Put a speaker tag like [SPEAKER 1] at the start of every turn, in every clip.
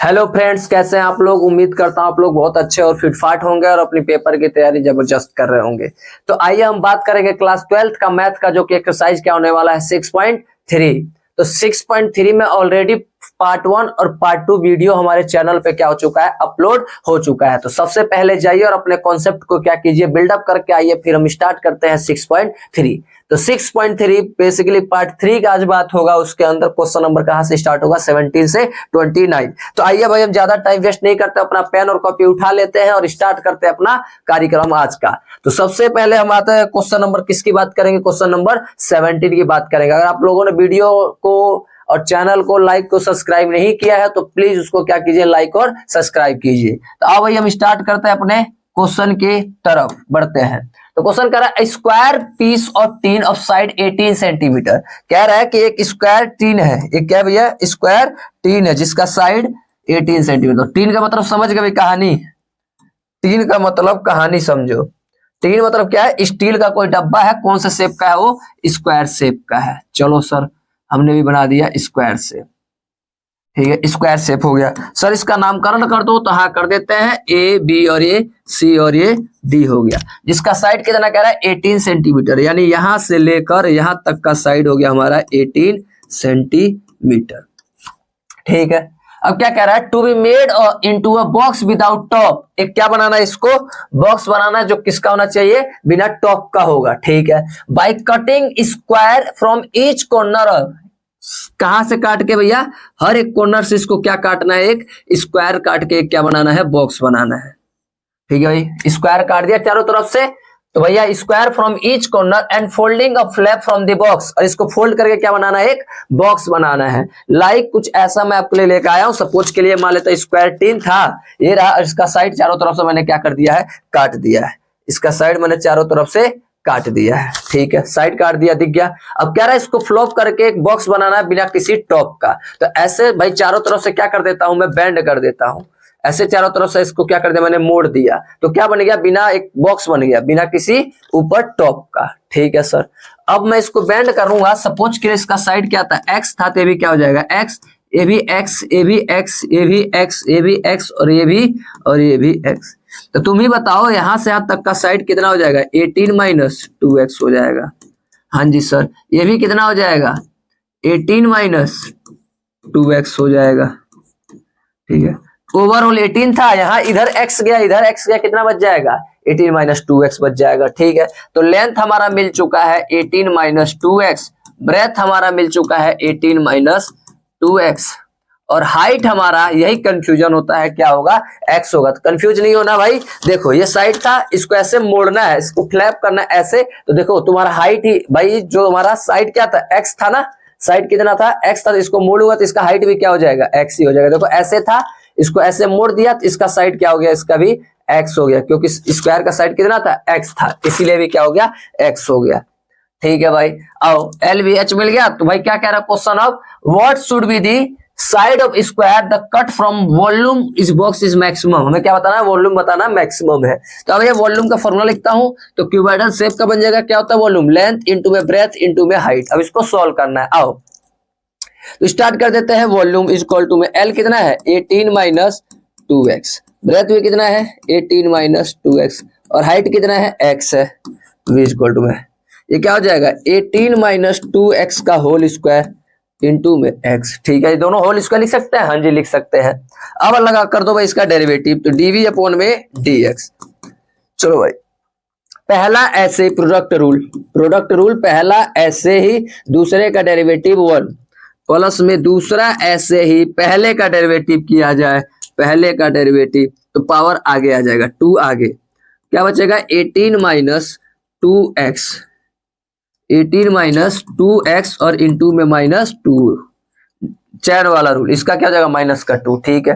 [SPEAKER 1] Hello friends, कैसे हैं आप लोग। उम्मीद करता हूं आप लोग बहुत अच्छे और फिटफाट होंगे और अपनी पेपर की तैयारी जबरदस्त कर रहे होंगे। तो आइए हम बात करेंगे क्लास 12th का मैथ का, जो कि एक्सरसाइज क्या होने वाला है 6.3। तो 6.3 में ऑलरेडी पार्ट 1 और पार्ट 2 वीडियो हमारे चैनल पे क्या हो चुका है, अपलोड हो चुका है। तो सबसे पहले जाइए और अपने कॉन्सेप्ट को क्या कीजिए, बिल्डअप करके आइए, फिर हम स्टार्ट करते हैं 6.3। तो 6.3 बेसिकली पार्ट 3 का आज बात होगा। उसके अंदर क्वेश्चन नंबर कहां से स्टार्ट होगा, 17 से 29। तो आइए भाई, हम ज्यादा टाइम वेस्ट नहीं करते, अपना पेन और कॉपी उठा लेते हैं और स्टार्ट करते हैं अपना कार्यक्रम आज का। तो सबसे पहले हम आते हैं क्वेश्चन नंबर किसकी बात करेंगे, क्वेश्चन नंबर 17 की बात करेंगे। अगर आप लोगों ने वीडियो को और चैनल को लाइक को सब्सक्राइब नहीं किया है तो प्लीज उसको क्या कीजिए, लाइक और सब्सक्राइब कीजिए। तो अब भाई हम स्टार्ट करते हैं, अपने क्वेश्चन की तरफ बढ़ते हैं। तो क्वेश्चन कह रहा है square piece of tin of side 18 centimetre. कह रहा है कि एक स्क्वायर टीन है, एक क्या भैया, स्क्वायर टीन है जिसका साइड 18 सेंटीमीटर। टीन का मतलब समझ गए भाई, कहानी। टीन का मतलब कहानी समझो। टीन मतलब क्या है, स्टील का कोई डब्बा है, कौन सा शेप का है वो, स्क्वायर शेप का है। चलो सर, हमने भी बना दिया स्क्वायर शेप, ठीक है, स्क्वायर शेप हो गया। सर इसका नामकरण कर दो, तो हाँ कर देते हैं, ए बी और ये सी और ये डी हो गया। जिसका साइड कितना कह रहा है, 18 सेंटीमीटर, यानी यहां से लेकर यहां तक का साइड हो गया हमारा 18 सेंटीमीटर, ठीक है। अब क्या कह रहा है, to be made into a box without top. एक क्या बनाना है, इसको बॉक्स बनाना है जो किसका होना चाहिए, बिना टॉप का होगा, ठीक है। By cutting square from each corner, कहां से काट के भैया, हर एक कॉर्नर से इसको क्या काटना है, एक स्क्वायर काट के एक क्या बनाना है, बॉक्स बनाना है, ठीक है भाई। स्क्वायर काट दिया चारों तरफ से, तो भैया square from each corner and folding a flap from the box, और इसको फोल्ड करके क्या बनाना है, एक बॉक्स बनाना है। लाइक कुछ ऐसा मैं आपके लिए लेकर आया हूं। सपोज के लिए मान लेते स्क्वायर टीन था, ये रहा, इसका साइड चारों तरफ से मैंने क्या कर दिया है, काट दिया है। इसका साइड मैंने चारों तरफ से काट दिया है, ठीक है, साइड काट दिया, दिख गया। अब क्या रहा है, इसको फ्लॉप करके एक बॉक्स बनाना है बिना किसी टॉप का। तो ऐसे भाई चारों तरफ से क्या कर देता हूं मैं, बेंड कर देता हूं। ऐसे चारों तरफ से इसको क्या कर दिया मैंने, मोड़ दिया, तो क्या बन गया, बिना एक बॉक्स बन गया, बिना किसी ऊपर टॉप का, ठीक है सर। अब मैं इसको बेंड करूंगा, सपोज के इसका साइड क्या था, एक्स था, तो ये भी क्या हो जाएगा, एक्स, ये भी एक्स, ये भी एक्स, ये भी एक्स, ये भी एक्स, और ये भी, और ये भी एक्स। तो तुम ही बताओ यहां से यहां तक का साइड कितना हो जाएगा, 18 माइनस 2x हो जाएगा। हाँ जी सर, ये भी कितना हो जाएगा, 18 माइनस 2x हो जाएगा, ठीक है। ओवरऑल 18 था, यहाँ इधर x गया, इधर x गया, कितना बच जाएगा, 18 माइनस 2x बच जाएगा, ठीक है। तो लेंथ हमारा मिल चुका है 18 माइनस 2x, ब्रेथ हमारा मिल चुका है 18 माइनस 2x, और हाइट हमारा, यही कंफ्यूजन होता है, क्या होगा, x होगा। तो कंफ्यूज नहीं होना भाई, देखो ये साइड था, इसको ऐसे मोड़ना है, इसको फ्लैप करना है ऐसे, तो देखो तुम्हारा हाइट ही भाई, जो हमारा साइड क्या था, x था ना, साइड कितना था, x था, तो इसको मोड़ूंगा तो इसका हाइट भी क्या हो जाएगा, x ही हो जाएगा। देखो ऐसे था, इसको ऐसे मोड़ दिया तो इसका साइड क्या हो गया, इसका भी x हो गया, क्योंकि स्क्वायर का साइड कितना था, x था, इसीलिए भी क्या हो गया, x हो गया, ठीक है भाई। आओ LVH मिल गया। तो भाई क्या कह रहा है क्वेश्चन, अब what should be the side of square the cut from volume इस बॉक्स इज मैक्सिमम। हमें क्या बताना है, वॉल्यूम बताना मैक्सिमम है। तो अब ये वॉल्यूम का फॉर्मूला लिखता हूं, तो क्यूबॉइडल शेप का बन जाएगा, क्या होता है, वॉल्यूम, लेंथ इनटू में ब्रेथ इनटू में हाइट। अब इसको सॉल्व करना है, आओ तो स्टार्ट कर देते हैं। वॉल्यूम इज इक्वल टू में L कितना है, 18 माइनस 2x, ब्रेथ भी कितना है, 18 माइनस 2x, और हाइट कितना है, x है, v इज इक्वल टू में, ये क्या हो जाएगा, 18 माइनस 2x का होल स्क्वायर इनटू में x, ठीक है। दोनों होल स्क्वायर लिख सकते हैं, हाँ जी लिख सकते हैं। अब लगा कर दो भाई इसका डेरिवेटिव, तो dv अपॉन में dx। चलो भाई, पहला ऐसे प्रोडक्ट रूल पहला ऐसे ही, दूसरे का डेरिवेटिव 1 प्लस में दूसरा ऐसे ही, पहले का डेरिवेटिव किया जाए, पहले का डेरिवेटिव, तो पावर आगे आ जाएगा, 2 आगे, क्या बचेगा, 18 माइनस 2x, 18 माइनस 2x और इनटू में माइनस 2, चैन वाला रूल, इसका क्या हो जाएगा, माइनस का 2, ठीक है।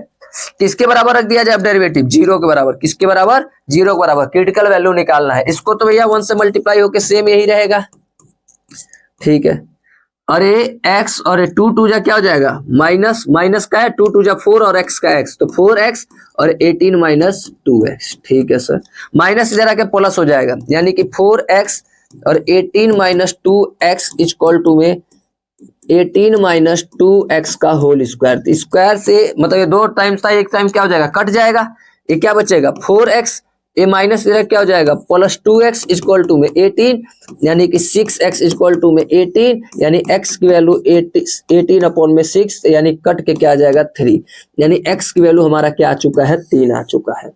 [SPEAKER 1] किसके बराबर रख दिया जाए, अब डेरिवेटिव 0 के बराबर, किसके बराबर, 0 के बराबर, क्रिटिकल वैल्यू निकालना है। इसको तो भैया 1 से मल्टीप्लाई होकर सेम यही रहेगा, ठीक है। अरे x और 2 2 जा क्या हो जाएगा, माइनस, माइनस का है, 2 2 जा 4 और x का x, तो 4x और 18 माइनस 2x, ठीक है सर। माइनस इधर आके प्लस हो जाएगा, यानी कि 4x और 18 माइनस 2x इक्वल टू में 18 माइनस 2x का होल स्क्वायर। स्क्वायर से मतलब ये 2 टाइम्स था, एक टाइम्स क्या हो जाएगा, कट जाएगा, ये क्या बचेगा 4x, ये माइनस इधर क्या हो जाएगा प्लस 2x इक्वल टू में 18, यानी कि 6x इक्वल टू में 18, यानी x की वैल्यू 18 अपॉन में 6, यानी कट के क्या आ जाएगा 3, यानी x की वैल्यू हमारा क्या आ चुका है 3 आ चुका है।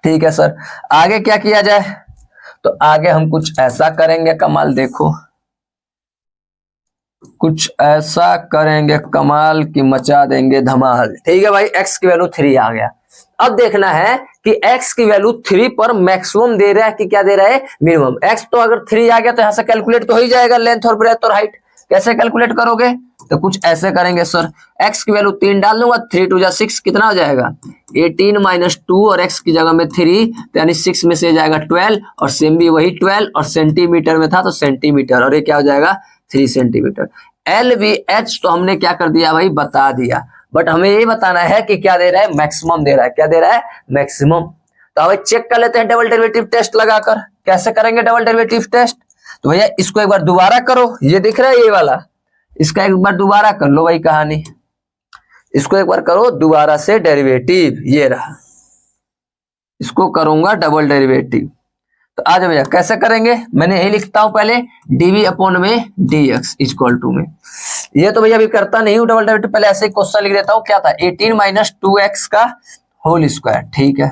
[SPEAKER 1] ठीक है सर, आगे क्या किया जाए, तो आगे हम कुछ ऐसा करेंगे कमाल, देखो कुछ ऐसा करेंगे कमाल की मचा देंगे धमाल। ठीक है भाई, x की वैल्यू 3 आ गया। अब देखना है कि x की वैल्यू 3 पर मैक्सिमम दे रहा है कि क्या दे रहा है मिनिमम। x तो अगर 3 आ गया तो यहां से कैलकुलेट तो हो ही जाएगा, लेंथ और ब्रेथ और हाइट। कैसे कैलकुलेट करोगे, तो कुछ ऐसे करेंगे सर, x की वैल्यू 3 डाल दूंगा, 3 2 जा 6, कितना हो जाएगा 18 माइनस 2 और x की जगह में 3, तो यानी 6 में से जाएगा 12, और सेम भी वही 12, और सेंटीमीटर में था तो सेंटीमीटर, और ये क्या हो जाएगा 3 सेंटीमीटर। LVH तो हमने क्या कर दिया भाई, बता दिया, बट हमें ये बताना है कि क्या दे रहा है, मैक्सिमम दे रहा है। क्या दे रहा है, मैक्सिमम। तो अब चेक कर लेते हैं डबल डेरिवेटिव टेस्ट लगाकर। कैसे करेंगे डबल डेरिवेटिव टेस्ट, तो भैया इसको एक बार दोबारा करो, ये दिख रहा है ये वाला, इसका एक बार दोबारा कर लो भाई कहानी, इसको एक बार करो दोबारा से डेरिवेटिव, ये रहा, इसको करूंगा डबल डेरिवेटिव। तो आ जाओ भैया कैसे करेंगे, मैंने यही लिखता हूं पहले dv अपॉन में dx इक्वल टू में, ये तो भैया अभी करता नहीं हूं डबल डेरिवेटिव, पहले ऐसे ही क्वेश्चन लिख देता हूं। क्या था 18 माइनस 2x का होल स्क्वायर, ठीक है,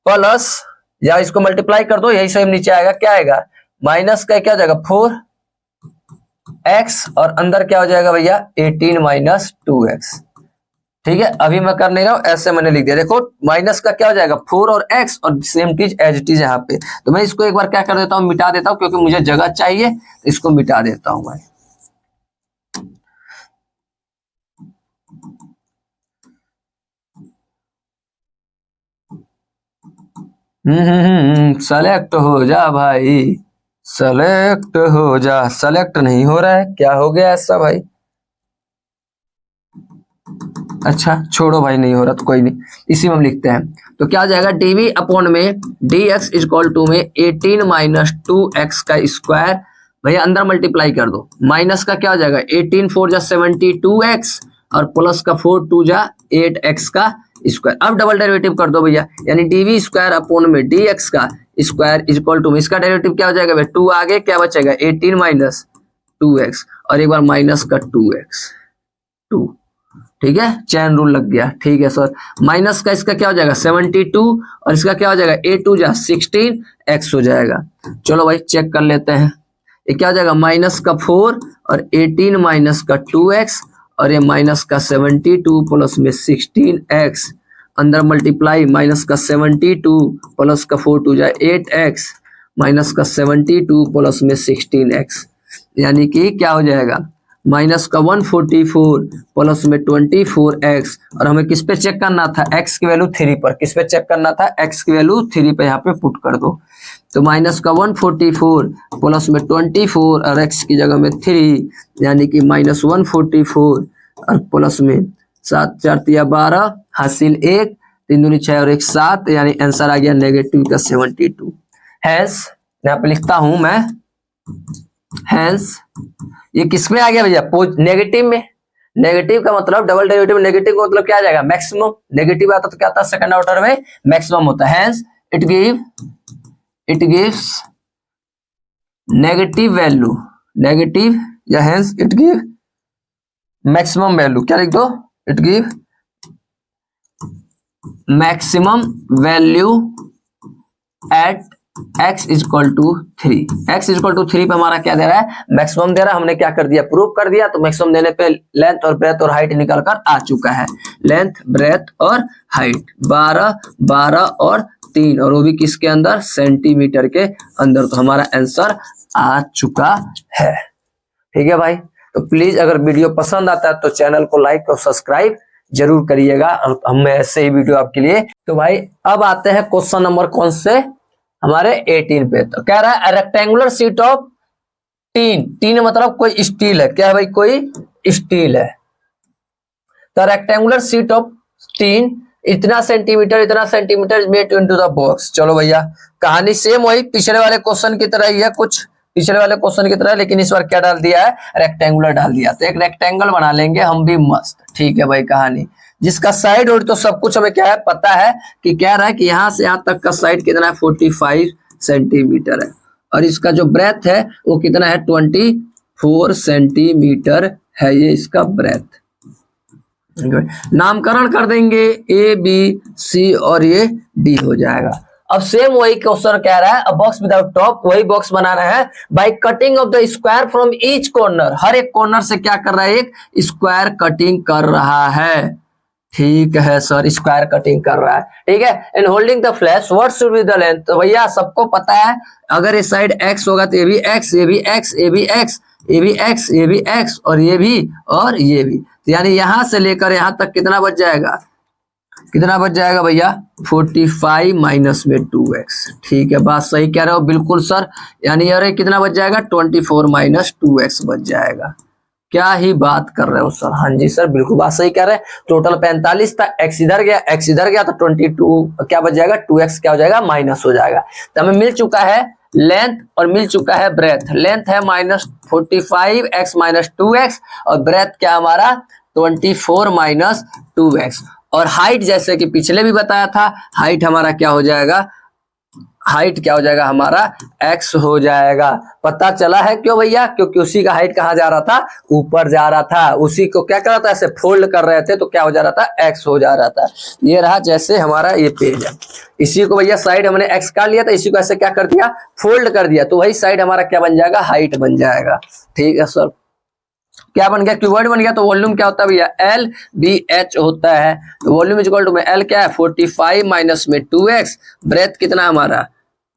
[SPEAKER 1] प्लस या इसको मल्टीप्लाई कर दो, यही सेम नीचे आएगा, क्या आएगा माइनस का क्या हो जाएगा 4x, और अंदर क्या हो जाएगा भैया 18 माइनस 2x। ठीक है, अभी मैं कर नहीं रहा हूं, ऐसे मैंने लिख दिया, देखो माइनस का क्या हो जाएगा 4 और x, और सेम चीज एज इट इज यहाँ पे। तो मैं इसको एक बार क्या कर देता हूँ, मिटा देता हूँ, क्योंकि मुझे जगह चाहिए, तो इसको मिटा देता हूँ भाई। सेलेक्ट हो जा भाई, सेलेक्ट हो जा, सेलेक्ट नहीं हो रहा है, क्या हो गया ऐसा भाई, अच्छा छोड़ो भाई, नहीं हो रहा तो कोई नहीं, इसी में हम लिखते हैं। तो क्या हो जाएगा dv अपॉन में dx इक्वल टू में 18 माइनस 2x का स्क्वायर, भैया अंदर मल्टीप्लाई कर दो, माइनस का क्या हो जाएगा 18 4 जा 72x, और प्लस का 4 2 जा 8x का स्क्वायर। अब डबल डेरिवेटिव कर दो भैया, यानी dv स्क्वायर अपॉन में dx का स्क्वायर इक्वल टू में इसका डेरिवेटिव क्या हो जाएगा भाई 2 आगे क्या बचेगा 18 माइनस 2x, और एक बार माइनस का 2x 2, ठीक है, चैन रूल लग गया। ठीक है सर, माइनस का इसका क्या हो जाएगा 72, और इसका क्या हो जाएगा 8 2 जा 16 x हो जाएगा। चलो भाई चेक कर लेते हैं, ये क्या हो जाएगा माइनस का 4 और 18 माइनस का 2x, और ये माइनस का 72 प्लस में 16x, अंदर मल्टीप्लाई माइनस का 72 प्लस का 4 2 जा 8x, माइनस का 72 प्लस में 16x, यानी कि क्या हो जाएगा माइनस का 144 प्लस में 24x, और हमें किस पे चेक करना था x की वैल्यू 3 पर, किस पे चेक करना था x की वैल्यू 3 पे, यहाँ पे पुट कर दो। तो माइनस का 144 प्लस में 24 और x की जगह में 3, यानी कि माइनस 144 और प्लस में 7 4 तिया 12 हासिल 1 3 दूनी 6 और 1 7, यानी आंसर आ गया नेगेटिव का 72। हैंस यहाँ पे लिखता हूं मैं, हैंस ये किसमें आ गया भैया नेगेटिव में। नेगेटिव का मतलब डबल डेरिवेटिव नेगेटिव का मतलब क्या आ जाएगा मैक्सिमम, नेगेटिव आता तो क्या आता सेकंड ऑर्डर में मैक्सिमम होता है। Hence it gives negative value, negative या hence it give maximum value, क्या लिख दो it give maximum value at x equal to 3, x equal to 3 पे हमारा क्या दे रहा है मैक्सिमम दे रहा है, हमने क्या कर दिया प्रूव कर दिया। तो मैक्सिमम देने पे लेंथ और ब्रेथ और हाइट निकल कर आ चुका है, लेंथ ब्रेथ और हाइट 12 12 और 3, और वो भी किसके अंदर सेंटीमीटर के अंदर। तो हमारा आंसर आ चुका है। ठीक है भाई, तो प्लीज अगर वीडियो पसंद आता है तो चैनल को लाइक और सब्सक्राइब जरूर करिएगा, और हम ऐसे ही वीडियो आपके लिए। तो भाई अब आते हैं क्वेश्चन नंबर कौन से हमारे 18 पे। तो कह रहा है rectangular sheet of tin, tin मतलब कोई स्टील है, क्या है भाई कोई स्टील है। तो रेक्टेंगुलर शीट ऑफ टीन इतना centimetre made into the box. चलो भैया कहानी सेम वही पिछले वाले क्वेश्चन की तरह ही है, कुछ पिछले वाले क्वेश्चन की तरह, लेकिन इस बार क्या डाल दिया है, रेक्टेंगुलर डाल दिया। तो एक रेक्टेंगल बना लेंगे हम भी मस्त, ठीक है भाई कहानी, जिसका साइड और तो सब कुछ हमें क्या है पता है कि कह रहा है कि यहाँ से यहाँ तक का साइड कितना है 45 सेंटीमीटर है, और इसका जो ब्रेथ है वो कितना है 24 सेंटीमीटर है, ये इसका ब्रेथ। नामकरण कर देंगे ए बी सी और ये डी हो जाएगा। अब सेम वही क्वेश्चन कह रहा है, अ बॉक्स विदाउट टॉप, वही बॉक्स बनाना है by cutting off the square from each corner, हर एक कॉर्नर से क्या कर रहा है, एक स्क्वायर कटिंग कर रहा है, ठीक है सर, स्क्वायर कटिंग कर रहा है, ठीक है। And holding the flash, what should be the length, तो भैया सबको पता है अगर ये साइड x होगा तो ये भी x, ये भी x, ये भी x, ये भी x, ये भी x, और ये भी और ये भी, तो यानी यहां से लेकर यहां तक कितना बच जाएगा, कितना बच जाएगा भैया 45 माइनस में 2x, ठीक है, बात सही कह रहे हो बिल्कुल सर, यानी अरे कितना बच जाएगा 24 माइनस 2x बच जाएगा। क्या ही बात कर रहे हो सर, हाँ जी सर बिल्कुल बात सही कह रहे हैं। टोटल 45 था, x इधर गया तो 22 क्या बच जाएगा 2x क्या हो जाएगा माइनस हो जाएगा। तो हमें मिल चुका है लेंथ और मिल चुका है ब्रेथ। लेंथ है -45 x माइनस 2x और ब्रेथ क्या हमारा 24 माइनस 2x, और हाइट जैसे कि पिछले भी बताया था, हाइट हमारा क्या हो जाएगा, हाइट क्या हो जाएगा हमारा x हो जाएगा। पता चला है क्यों भैया, क्योंकि उसी का हाइट कहाँ जा रहा था, ऊपर जा रहा था, उसी को क्या कर रहा था ऐसे फोल्ड कर रहे थे तो क्या हो जा रहा था x हो जा रहा था। ये रहा जैसे हमारा ये पेज है, इसी को भैया साइड हमने x काट लिया था, इसी को ऐसे क्या कर दिया फोल्ड कर दिया, तो वही साइड हमारा क्या बन जाएगा हाइट बन जाएगा, ठीक है सर। क्या बन गया क्यूबॉइड बन गया। तो वॉल्यूम क्या होता है भैया एल बी एच होता है, तो वॉल्यूम इक्वल टू में एल क्या है 45 माइनस में 2x, ब्रेथ कितना हमारा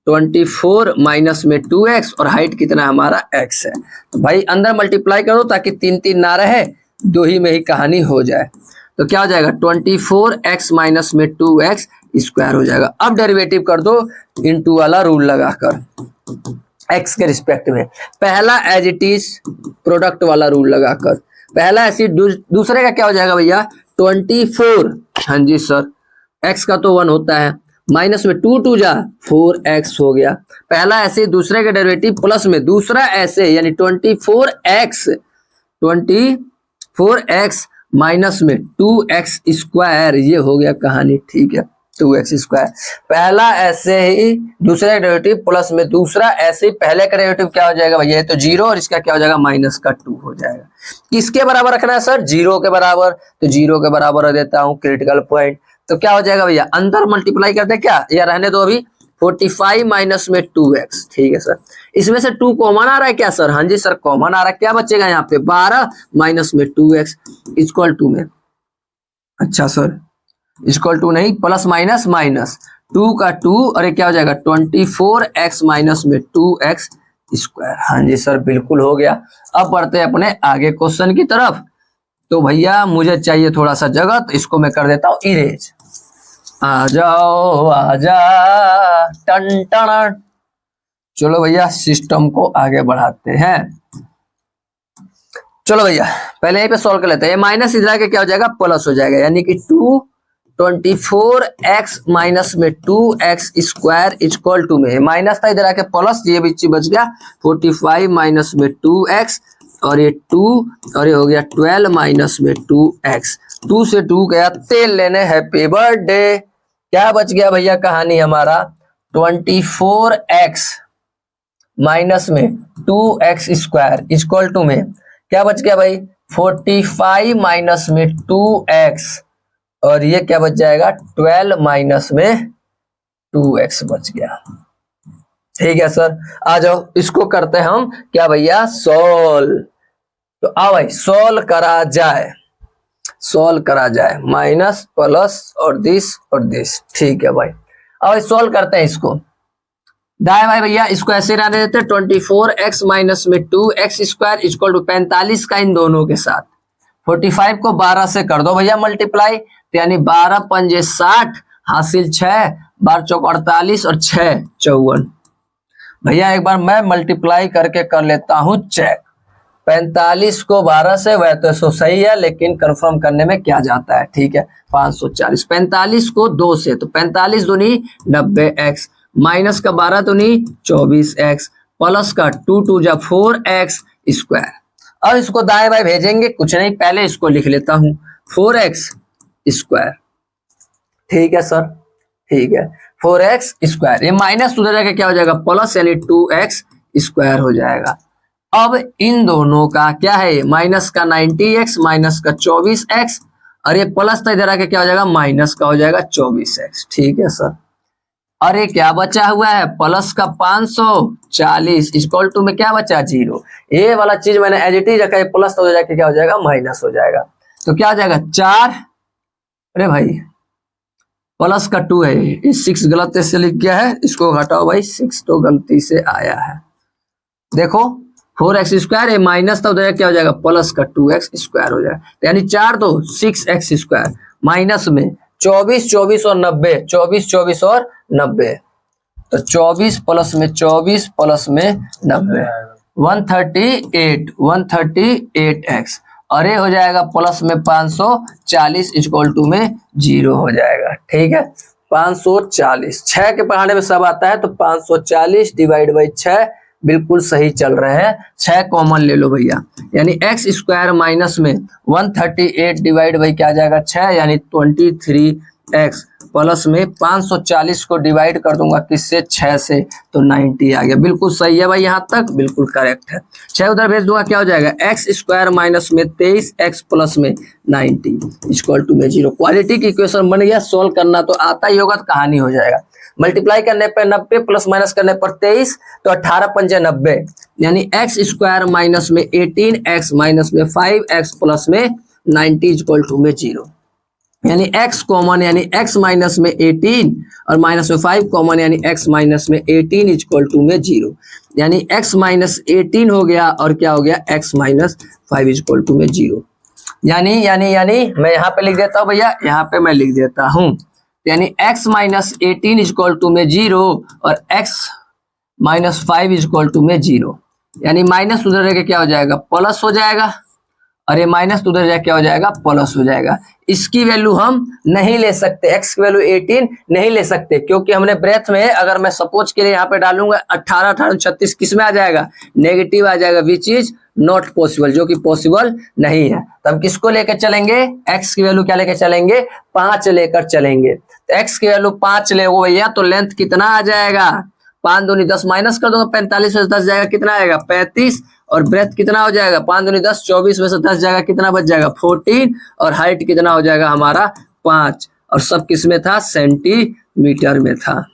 [SPEAKER 1] 24 माइनस में 2x और हाइट कितना हमारा x है। तो भाई अंदर मल्टीप्लाई करो ताकि 3 ना रहे, 2 ही में ही कहानी हो जाए। तो क्या हो जाएगा 24x माइनस में 2x स्क्वायर हो जाएगा। अब डेरिवेटिव कर दो इनटू वाला रूल लगाकर x के रिस्पेक्ट में, पहला एज इट इज प्रोडक्ट वाला रूल लगाकर, पहला ऐसी दूसरे का क्या हो जाएगा भैया 24, हाँ जी सर, x का तो 1 होता है, माइनस में 2 जा 4x हो गया। पहला ऐसे दूसरे का डेरिवेटिव प्लस में दूसरा ऐसे, यानी 24x माइनस में 2x स्क्वायर, ये हो गया कहानी, ठीक है 2x स्क्वायर। पहला ऐसे ही दूसरे का डेरिवेटिव प्लस में दूसरा ऐसे ही, पहले का डेरिवेटिव क्या हो जाएगा भैया तो 0 और इसका क्या हो जाएगा माइनस का 2 हो जाएगा। किसके बराबर रखना है सर 0 के बराबर, तो 0 के बराबर रख देता हूं क्रिटिकल पॉइंट। तो क्या हो जाएगा भैया अंदर मल्टीप्लाई करते क्या, या रहने दो अभी 45 माइनस में 2x, ठीक है सर। इसमें से 2 कॉमन आ रहा है क्या सर, हाँ जी सर कॉमन आ रहा है, क्या बचेगा यहाँ पे 12 माइनस में 2x इक्वल टू में, अच्छा सर इक्वल टू नहीं प्लस माइनस माइनस 2 का 2 और ये क्या हो जाएगा 24x माइनस में 2x स्क्वायर, हाँ जी सर बिल्कुल हो गया। अब बढ़ते हैं अपने आगे क्वेश्चन की तरफ। तो भैया मुझे चाहिए थोड़ा सा जगह, तो इसको मैं कर देता हूं इरेज। आ जाओ आजा टन टन, चलो भैया सिस्टम को आगे बढ़ाते हैं। चलो भैया पहले यहीं पे सॉल्व कर लेते हैं। माइनस इधर आके क्या हो जाएगा प्लस हो जाएगा, यानी कि 24x माइनस में 2x स्क्वायर इक्वल टू में माइनस था इधर आके प्लस, ये बीच बच गया 45 माइनस में 2x और ये 2 और ये हो गया 12 माइनस में 2x, 2 से 2 गया तेल लेने, हैप्पी बर्थडे। क्या बच गया भैया कहानी हमारा 24x माइनस में 2x स्क्वायर इक्वल टू में क्या बच गया भाई 45 माइनस में 2x और ये क्या बच जाएगा 12 माइनस में 2x बच गया, ठीक है सर। आ जाओ इसको करते हैं हम क्या भैया सोल्व। तो आओ भाई सोल्व करा जाए, सोल्व करा जाए, माइनस प्लस और दिस, ठीक है भाई। अब सोल्व करते हैं इसको, दाएं भाई भैया इसको ऐसे रहने देते हैं 24x माइनस में 2x स्क्वायर इक्वल टू 45 का इन दोनों के साथ 45 को 12 से कर दो भैया मल्टीप्लाई, तो यानी 12 पंजे 60 हासिल 6 12 चौक 48 और 6 54। भैया एक बार मैं मल्टीप्लाई करके कर लेता हूं चेक, 45 को 12 से वह तो सही है लेकिन कंफर्म करने में क्या जाता है, ठीक है 540। 45 को 2 से तो 45 दूनी 90x माइनस का 12 दूनी 24x प्लस का 2 4x स्क्वायर। अब इसको दाएं बाएं भेजेंगे, कुछ नहीं, पहले इसको लिख लेता हूं 4x स्क्वायर। ठीक है सर, ठीक है, 4x स्क्वायर, ये माइनस उधर जाके क्या हो जाएगा प्लस, यानी 2x स्क्वायर हो जाएगा। अब इन दोनों का क्या है, माइनस का 90x माइनस का 24x, और ये प्लस तो इधर आके क्या हो जाएगा माइनस का हो जाएगा 24x। ठीक है सर, और ये क्या बचा हुआ है प्लस का 540 इक्वल टू में क्या बचा 0। ये वाला चीज मैंने एज इट इज रखा है, प्लस तो हो जाके क्या हो जाएगा माइनस हो जाएगा, तो क्या हो जाएगा 4, अरे भाई प्लस का 2 है, ये 6 गलत से लिख गया है, इसको हटाओ भाई, 6 तो गलती से आया है। देखो 4x स्क्वायर, ये माइनस था उधर क्या हो जाएगा प्लस का 2x स्क्वायर हो जाएगा, यानी 4 तो 6x स्क्वायर माइनस में 24 24 और 90, 24 24 और 90, तो 24 प्लस में 24 प्लस में 90, 138x, और ये हो जाएगा प्लस में 540 इक्वल टू में 0 हो जाएगा। ठीक है, 540, 6 के पढ़ाने में सब आता है, तो 540 डिवाइड बाई 6 बिल्कुल सही चल रहे हैं। 6 कॉमन ले लो भैया, यानी x स्क्वायर माइनस में 138 डिवाइड बाई क्या आ जाएगा 6, यानी 23x, प्लस में 540 को डिवाइड कर दूंगा किससे 6 से, तो 90 आ गया। बिल्कुल सही है भाई, यहाँ तक बिल्कुल करेक्ट है। 6 उधर भेज दूंगा क्या हो जाएगा x स्क्वायर माइनस में 23x प्लस में 90 इक्वल टू में 0। क्वालिटी की इक्वेशन बन गया, सोल्व करना तो आता ही होगा, तो कहानी हो जाएगा। मल्टीप्लाई करने पर 90 प्लस माइनस करने पर 23, तो 18 पंजे 90, यानी x स्क्वायर माइनस में 18x माइनस में 5x प्लस में 90 इक्वल टू में 0, यानी x कॉमन, यानी x माइनस में 18 और माइनस में 5 कॉमन, यानी x माइनस में 18 इक्वल टू में 0, यानी x माइनस 18 हो गया और क्या हो गया x माइनस 5 इक्वल टू में 0। यानी यानी यानी मैं यहाँ पे लिख देता हूँ भैया, यहाँ पे मैं लिख देता हूँ, यानी x माइनस 18 इक्वल टू में 0 और x माइनस 5 इक्वल टू में 0, यानी माइनस उधर जाके क्या हो जाएगा प्लस हो जाएगा, और ये माइनस उधर जाके क्या हो जाएगा प्लस हो जाएगा। इसकी वैल्यू हम नहीं ले सकते, x की वैल्यू 18 नहीं ले सकते, क्योंकि हमने ब्रेथ में, अगर मैं सपोज के लिए यहाँ पे डालूंगा 18 18 36 किस में आ जाएगा नेगेटिव आ जाएगा, विच इज नॉट पॉसिबल, जो कि पॉसिबल नहीं है। तो हम किसको लेकर चलेंगे, x की वैल्यू क्या लेकर चलेंगे 5 लेकर चलेंगे। तो x की वैल्यू 5 ले भैया, तो लेंथ कितना आ जाएगा 5 दूनी 10 माइनस कर दूंगा 45 में से 10 जाएगा कितना आएगा 35, और ब्रेथ कितना हो जाएगा 5 दूनी 10 24 में से 10 जाएगा कितना बच जाएगा 14, और हाइट कितना हो जाएगा हमारा 5, और सब किस में था सेंटीमीटर में था।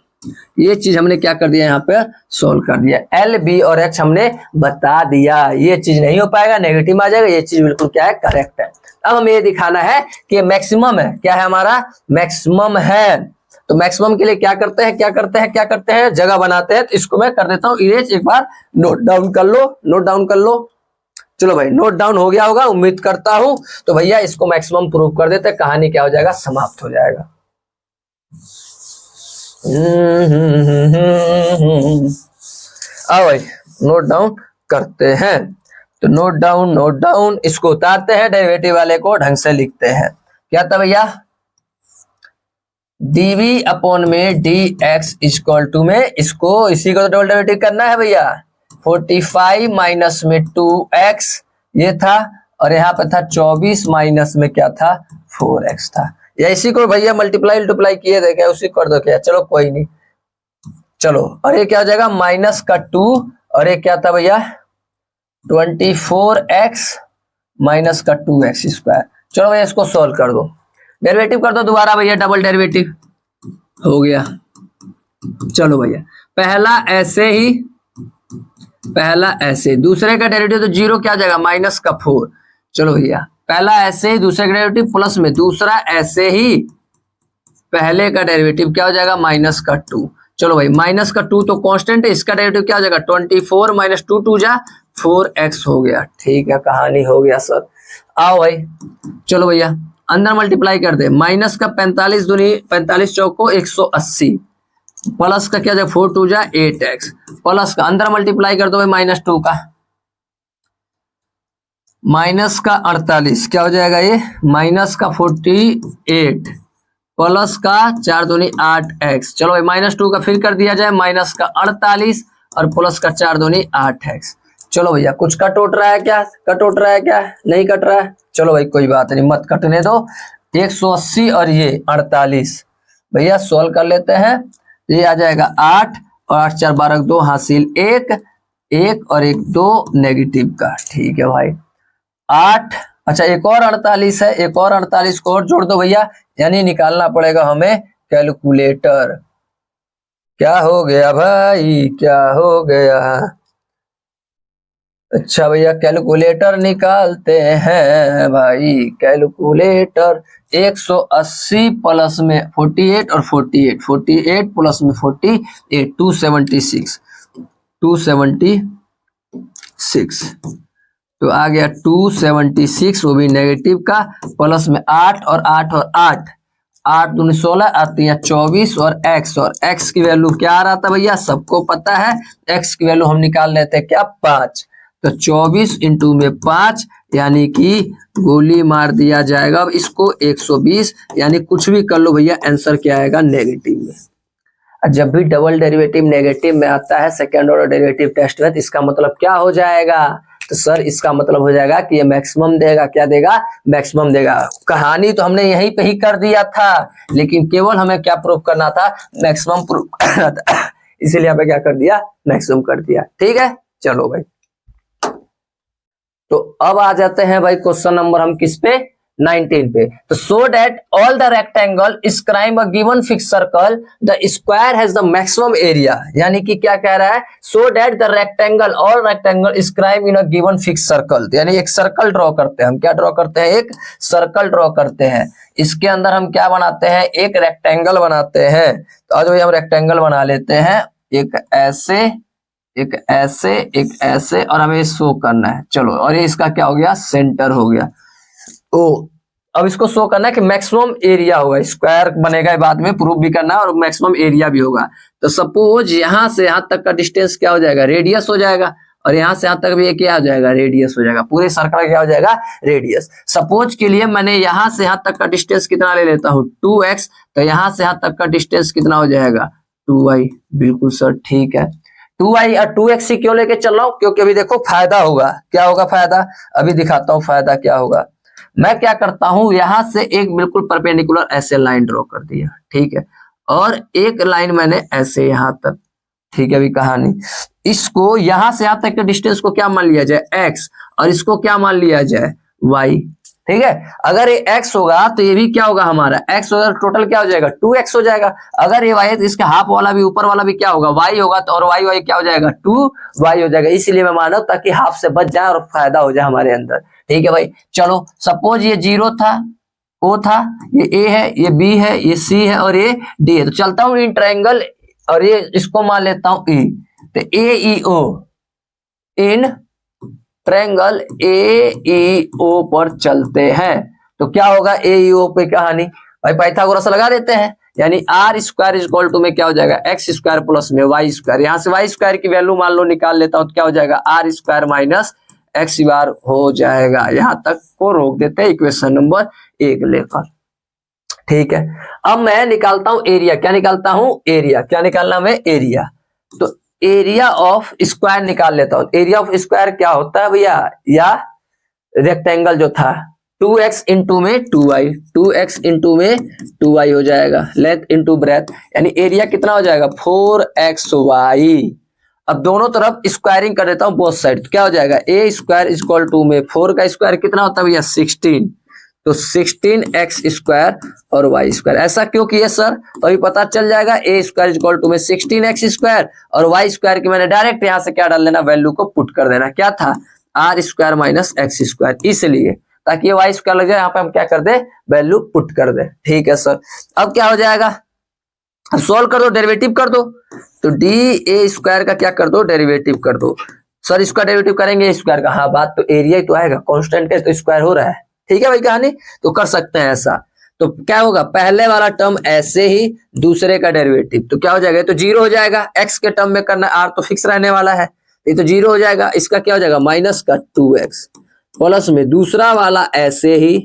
[SPEAKER 1] ये चीज हमने क्या कर दिया यहाँ पे सोल्व कर दिया, एल बी और एच हमने बता दिया। ये चीज नहीं हो पाएगा, नेगेटिव आ जाएगा, ये चीज बिल्कुल क्या है करेक्ट है। अब हमें ये दिखाना है कि मैक्सिमम है, क्या है हमारा मैक्सिमम है। तो मैक्सिमम के लिए क्या करते हैं जगह बनाते हैं। तो इसको मैं कर देता हूँ इरेज, एक बार नोट डाउन कर लो, चलो भाई नोट डाउन हो गया होगा उम्मीद करता हूं। तो भैया इसको मैक्सिमम प्रूव कर देते हैं, कहानी क्या हो जाएगा समाप्त हो जाएगा। आओ भाई नोट डाउन करते हैं। तो नोट डाउन इसको उतारते हैं, डेरिवेटिव वाले को ढंग से लिखते हैं। क्या था भैया dv अपॉन में dx इक्वल टू में, इसको इसी को तो डबल डेरिवेटिव करना है भैया। 45 माइनस में 2x ये था, और यहाँ पे था 24 माइनस में क्या था 4x था। या इसी को भैया मल्टीप्लाई किए थे क्या, उसी कर दो क्या, चलो कोई नहीं, चलो। और ये क्या हो जाएगा माइनस का 2, और ये क्या था भैया 24x माइनस का 2x स्क्वायर। चलो भैया इसको सोल्व कर दो, डेरिवेटिव कर दो दोबारा भैया, डबल डेरिवेटिव हो गया। चलो भैया पहला ऐसे दूसरे का डेरिवेटिव तो 0 क्या आ जाएगा माइनस का 4। चलो भैया पहला ऐसे ही, दूसरे का डेरिवेटिव प्लस में, दूसरा ऐसे ही, पहले का डेरिवेटिव क्या हो जाएगा माइनस का 2। चलो भाई माइनस का 2 तो कांस्टेंट है, इसका डेरिवेटिव क्या हो जाएगा 24 माइनस 2 2 जा 4x हो गया। ठीक है कहानी हो गया सर। आओ भाई चलो भैया अंदर मल्टीप्लाई कर दे, माइनस का 45 दूनी 45 चौको 180, प्लस का क्या जाएगा 4 2 जा 8x, प्लस का अंदर मल्टीप्लाई कर दो भाई माइनस 2 का, माइनस का 48 क्या हो जाएगा ये माइनस का 48, प्लस का 4 दूनी 8x। चलो भाई माइनस 2 का फिर कर दिया जाए, माइनस का 48 और प्लस का 4 दूनी 8x। चलो भैया कुछ कट उठ रहा है क्या, कट उठ रहा है क्या, नहीं कट रहा है, चलो भाई कोई बात नहीं, मत कटने दो। 180 और ये 48 भैया सोल्व कर लेते हैं। ये आ जाएगा 8 और 8 4 12 2 हासिल 1 1 और 1 2 नेगेटिव का, ठीक है भाई 8। अच्छा एक और 48 है, एक और 48 को और जोड़ दो भैया, यानी निकालना पड़ेगा हमें कैलकुलेटर। क्या हो गया भाई, क्या हो गया। अच्छा भैया कैलकुलेटर निकालते हैं भाई, कैलकुलेटर 180 प्लस में 48 और 48 48 प्लस में 48 276 276 तो आ गया 276, वो भी नेगेटिव का, प्लस में 8 और 8 और 8 8 दूनी 16 आती है 24 और x की वैल्यू क्या आ रहा था भैया, सबको पता है x की वैल्यू हम निकाल लेते हैं क्या 5। तो 24 इंटू में 5 यानी कि गोली मार दिया जाएगा अब इसको 120, यानी कुछ भी कर लो भैया आंसर क्या आएगा नेगेटिव में। जब भी डबल डेरिवेटिव नेगेटिव में आता है सेकेंड ऑर्डर डेरिवेटिव टेस्ट में, तो इसका मतलब क्या हो जाएगा, तो सर इसका मतलब हो जाएगा कि ये मैक्सिमम देगा, क्या देगा मैक्सिमम देगा। कहानी तो हमने यहीं पे ही कर दिया था, लेकिन केवल हमें क्या प्रूफ करना था, मैक्सिमम प्रूफ करना था, इसीलिए यहाँ पे क्या कर दिया मैक्सिमम कर दिया, ठीक है। चलो भाई तो अब आ जाते हैं भाई क्वेश्चन नंबर हम किस पे 19 पे। तो so that all the rectangle scribe a given fix circle the square has the maximum area, यानी कि क्या कह रहा है, so that the rectangle all rectangle scribe in a given fix circle, यानी एक सर्कल ड्रॉ करते हैं हम, क्या ड्रॉ करते हैं, एक सर्कल ड्रॉ करते हैं। इसके अंदर हम क्या बनाते हैं, एक रेक्टेंगल बनाते हैं। तो आज भाई हम रेक्टेंगल बना लेते हैं, एक ऐसे एक ऐसे एक ऐसे, और हमें शो करना है। चलो और ये इसका क्या हो गया सेंटर हो गया। तो अब इसको शो करना है कि मैक्सिमम एरिया होगा, स्क्वायर बनेगा बाद में प्रूफ भी करना है और मैक्सिमम एरिया भी होगा। तो सपोज यहां से यहां तक का डिस्टेंस क्या हो जाएगा रेडियस हो जाएगा, और यहां से यहां तक भी क्या हो जाएगा रेडियस हो जाएगा, पूरे सर्कल का क्या हो जाएगा रेडियस। सपोज के लिए मैंने यहां से यहां तक का डिस्टेंस कितना ले लेता हूं 2x, तो यहां से यहां तक का डिस्टेंस कितना हो जाएगा 2y। बिल्कुल सर ठीक है, 2y और 2x ही क्यों लेके चल रहा हूं, क्योंकि अभी देखो फायदा होगा, क्या होगा फायदा, अभी दिखाता हूं फायदा क्या होगा। मैं क्या करता हूं, यहां से एक बिल्कुल परपेंडिकुलर ऐसे लाइन ड्रॉ कर दिया, ठीक है, और एक लाइन मैंने ऐसे यहां तक, ठीक है। अभी कहानी इसको यहां से यहां तक के डिस्टेंस को क्या मान लिया जाए x, और इसको क्या मान लिया जाए y, ठीक है। अगर ये x होगा तो ये भी क्या होगा हमारा x होगा, टोटल क्या हो जाएगा 2x हो जाएगा। अगर ये y है तो इसका हाफ वाला भी ऊपर वाला भी क्या होगा y होगा, तो और y क्या हो जाएगा 2y हो जाएगा। इसीलिए मैं मान रहा हूं ताकि हाफ से बच जाए और फायदा हो जाए हमारे अंदर, ठीक है भाई। चलो सपोज ये 0 था, O था, ये A है, ये B है, ये C है और ये D है। तो चलता हूँ इन ट्रायंगल और ये इसको मान लेता हूँ E, तो AEO इन ट्रायंगल AEO पर चलते हैं। तो क्या होगा AEO पे कहानी भाई पाइथागोरस लगा देते हैं, यानी r स्क्वायर इक्वल टू में क्या हो जाएगा x स्क्वायर प्लस में y स्क्वायर। यहां से y स्क्वायर की वैल्यू मान लो निकाल लेता हूं तो क्या हो जाएगा r स्क्वायर माइनस x बार हो जाएगा। यहां तक को रोक देते हैं इक्वेशन नंबर 1 लेकर, ठीक है। अब मैं निकालता हूं एरिया, क्या निकालता हूं एरिया, क्या निकालना मैं एरिया। तो एरिया ऑफ स्क्वायर निकाल लेता हूं। एरिया ऑफ स्क्वायर क्या होता है भैया, या रेक्टेंगल जो था 2x इंटू में 2y, 2x इंटू में 2y हो जाएगा, लेंथ इंटू ब्रेथ, यानी एरिया कितना हो जाएगा 4xy। अब दोनों तरफ स्क्वायरिंग कर देता हूं बोथ साइड, क्या हो जाएगा a स्क्वायर इक्वल टू में 4 का स्क्वायर कितना होता है भैया 16, तो 16x स्क्वायर और y स्क्वायर। ऐसा क्यों किया सर, तो अभी पता चल जाएगा। a स्क्वायर इक्वल टू में 16x स्क्वायर और y स्क्वायर की मैंने डायरेक्ट यहां से क्या डाल देना वैल्यू को पुट कर देना, क्या था r square minus x square, इसलिए ताकि y स्क्वायर लग जाए यहाँ पे हम क्या कर दे वैल्यू पुट कर दे, ठीक है सर। अब क्या हो जाएगा, सोल्व कर दो डेरिवेटिव कर दो, तो a स्क्वायर का क्या कर दो डेरिवेटिव कर दो। सर इसका डेरिवेटिव करेंगे स्क्वायर का, हाँ बात तो एरिया ही तो आएगा, कांस्टेंट है तो स्क्वायर हो रहा है, ठीक है भाई कहानी। तो कर सकते हैं ऐसा, तो क्या होगा पहले वाला टर्म ऐसे ही, दूसरे का डेरिवेटिव तो क्या हो जाएगा, तो 0 हो जाएगा। x के टर्म में करना, r तो फिक्स रहने वाला है, ये तो 0 हो जाएगा। इसका क्या हो जाएगा माइनस का 2x प्लस में दूसरा वाला ऐसे ही,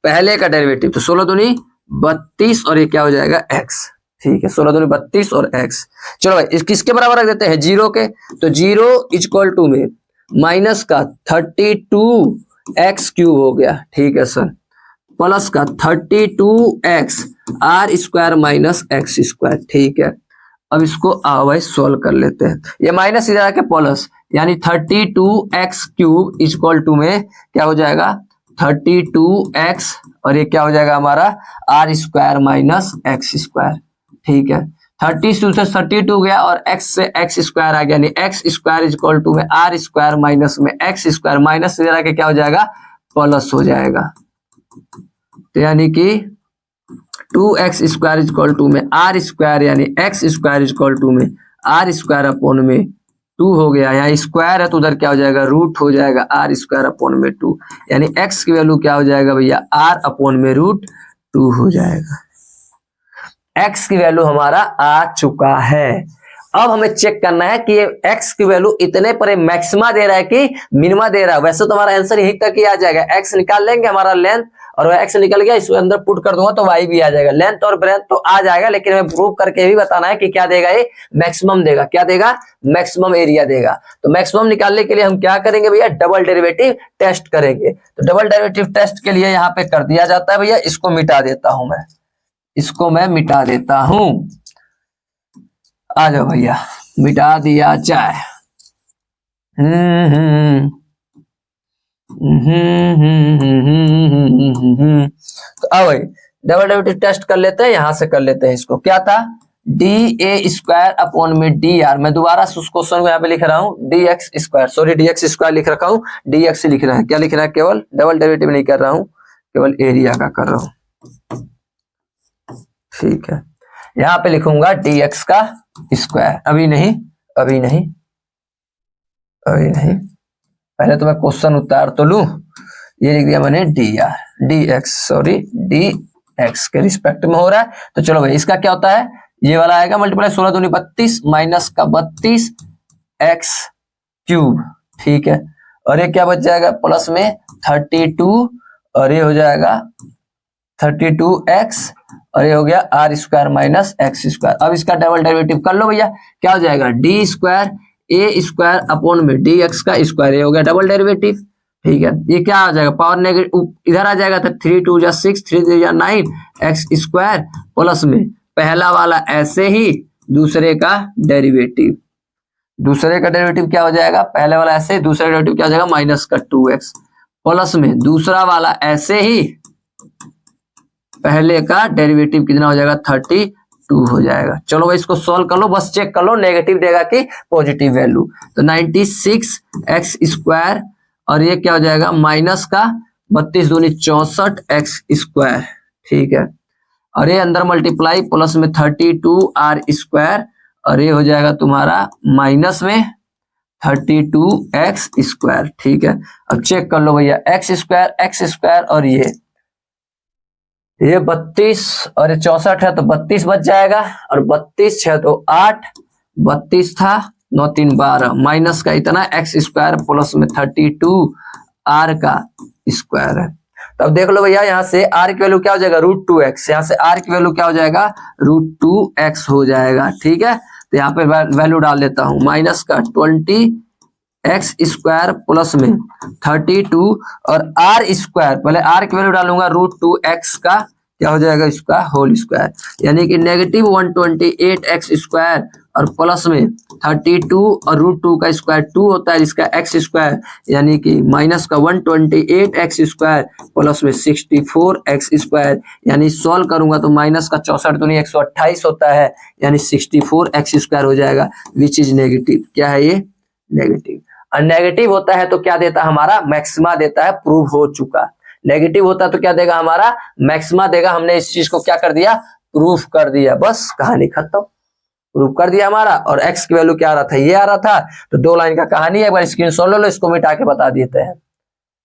[SPEAKER 1] पहले का डेरिवेटिव तो 16 दूनी 32 और ये क्या हो जाएगा x, ठीक है, 16 दूनी 32 और x। चलो भाई इस किसके बराबर रख देते हैं, 0 के। तो 0 इक्वल टू में माइनस का 32x क्यूब हो गया, ठीक है सर, प्लस का 32x r square minus x square, ठीक है। अब इसको भाई सोल्व कर लेते हैं, ये माइनस इधर आके प्लस, यानी 32x क्यूब इक्वल टू में क्या हो जाएगा 32x, और ये क्या हो जाएगा हमारा r square minus x square, ठीक है। 32 से 32 गया और x से एक्स स्क्वायर आ गया, यानी एक्स स्क्वायर इक्वल टू में आर स्क्वायर माइनस में एक्स स्क्वायर, माइनस इधर आके क्या हो जाएगा प्लस हो जाएगा। तो यानी कि 2x स्क्वायर इक्वल टू में आर स्क्वायर, यानी एक्स स्क्वायर इक्वल टू में आर स्क्वायर अपॉन में 2 हो गया। यहाँ स्क्वायर है तो उधर क्या हो जाएगा रूट हो जाएगा आर स्क्वायर अपॉन में 2, यानी x की वैल्यू क्या हो जाएगा भैया r अपॉन में रूट 2 हो जाएगा। x की वैल्यू हमारा आ चुका है। अब हमें चेक करना है कि ये x की वैल्यू इतने पर मैक्सिमा दे रहा है कि मिनिमा दे रहा है। वैसे तो हमारा आंसर यहीं तक ही आ जाएगा, x निकाल लेंगे हमारा लेंथ, और वह x निकल गया इसके अंदर पुट कर दूंगा तो y भी आ जाएगा, लेंथ और ब्रेथ तो आ जाएगा, लेकिन हमें प्रूव करके भी बताना है कि क्या देगा, ये मैक्सिमम देगा। क्या देगा, मैक्सिमम एरिया देगा। तो मैक्सिमम निकालने के लिए हम क्या करेंगे भैया, डबल डेरिवेटिव टेस्ट करेंगे। तो डबल डेरिवेटिव टेस्ट के लिए यहाँ पे कर दिया जाता है भैया, इसको मिटा देता हूं मैं, इसको मैं मिटा देता हूं, आ जाओ भैया मिटा दिया जाए। तो अब डबल डेरिवेटिव टेस्ट कर लेते हैं, यहां से कर लेते हैं। इसको क्या था, डी ए स्क्वायर अपॉन में डी आर, मैं दोबारा उस क्वेश्चन को यहाँ पे लिख रहा हूँ D x square, sorry D x square लिख रखा हूँ, डी एक्स लिख रहा है। क्या लिख रहा है, केवल डबल डेरिवेटिव नहीं कर रहा हूँ, केवल एरिया का कर रहा हूँ, ठीक है। यहाँ पे लिखूंगा डी एक्स का स्क्वायर, अभी नहीं अभी नहीं अभी नहीं, पहले तो मैं क्वेश्चन उतार तो लूं। ये लिख दिया मैंने D R, D x, sorry D x के रिस्पेक्ट में हो रहा है। तो चलो भाई इसका क्या होता है, ये वाला आएगा मल्टीप्लाई 16 दूनी 32 माइनस का 32 एक्स क्यूब, ठीक है। और ये क्या बच जाएगा प्लस में 32, और ये हो जाएगा 32x, और ये हो गया r square minus x square. अब इसका डबल डेरिवेटिव कर लो भैया, क्या हो जाएगा डी स्क्वायर ए स्क्वायर अपॉन में डी एक्स का स्क्वायर, ये हो गया डबल डेरिवेटिव, ठीक है। ये क्या आ जाएगा, पावर नेगेटिव इधर आ जाएगा, तो 3 2 जा 6, 3 3 जा 9 एक्स स्क्वायर, प्लस में पहला वाला ऐसे ही, दूसरे का डेरिवेटिव, दूसरे का डेरिवेटिव क्या हो जाएगा, पहले वाला ऐसे, दूसरा डेरिवेटिव क्या हो जाएगा माइनस का 2x, प्लस में दूसरा वाला ऐसे ही, पहले का डेरिवेटिव कितना हो जाएगा 32 हो जाएगा। चलो भाई इसको सॉल्व कर लो, बस चेक कर लो नेगेटिव देगा कि पॉजिटिव वैल्यू। तो 96 एक्स स्क्वायर, और ये क्या हो जाएगा माइनस का 32 दूनी 64 एक्स स्क्वायर, ठीक है। और ये अंदर मल्टीप्लाई प्लस में 32 आर स्क्वायर, और ये हो जाएगा तुम्हारा माइनस में 32 एक्स स्क्वायर, ठीक है। अब चेक कर लो भैया एक्स स्क्वायर और ये 32 और ये 64 है तो 32 बच जाएगा, और 32 6 तो 8, 32 था 9 3 12, माइनस का इतना एक्स स्क्वायर प्लस में 32 आर का स्क्वायर है। तो अब देख लो भैया यहाँ से आर की वैल्यू क्या हो जाएगा √2x, यहाँ से आर की वैल्यू क्या हो जाएगा √2x हो जाएगा, ठीक है। तो यहाँ पे वैल्यू डाल देता हूँ, माइनस का 20x स्क्वायर प्लस में 32 और आर स्क्वायर, पहले आर की वैल्यू डालूंगा √2x का क्या हो जाएगा इसका होल स्क्वायर, यानी कि नेगेटिव 128x स्क्वायर और प्लस में 32 और √2 का स्क्वायर 2 होता है जिसका x स्क्वायर, यानी कि माइनस का 128x स्क्वायर प्लस में 64x स्क्वायर, यानी सॉल्व करूंगा तो माइनस का 64 दूनी 128 होता है, यानी 64x स्क्वायर हो जाएगा, विच इज नेगेटिव। क्या है ये नेगेटिव, और नेगेटिव होता है तो क्या देता है हमारा मैक्सिमा देता है, प्रूव हो चुका। नेगेटिव होता है तो क्या देगा हमारा मैक्सिमा देगा, हमने इस चीज को क्या कर दिया प्रूफ कर दिया, बस कहानी खत्म, प्रूफ कर दिया हमारा। और x की वैल्यू क्या आ रहा था, ये आ रहा था, तो 2 लाइन का कहानी है, एक बार स्क्रीनशॉट ले लो, इसको मिटा के बता देते हैं।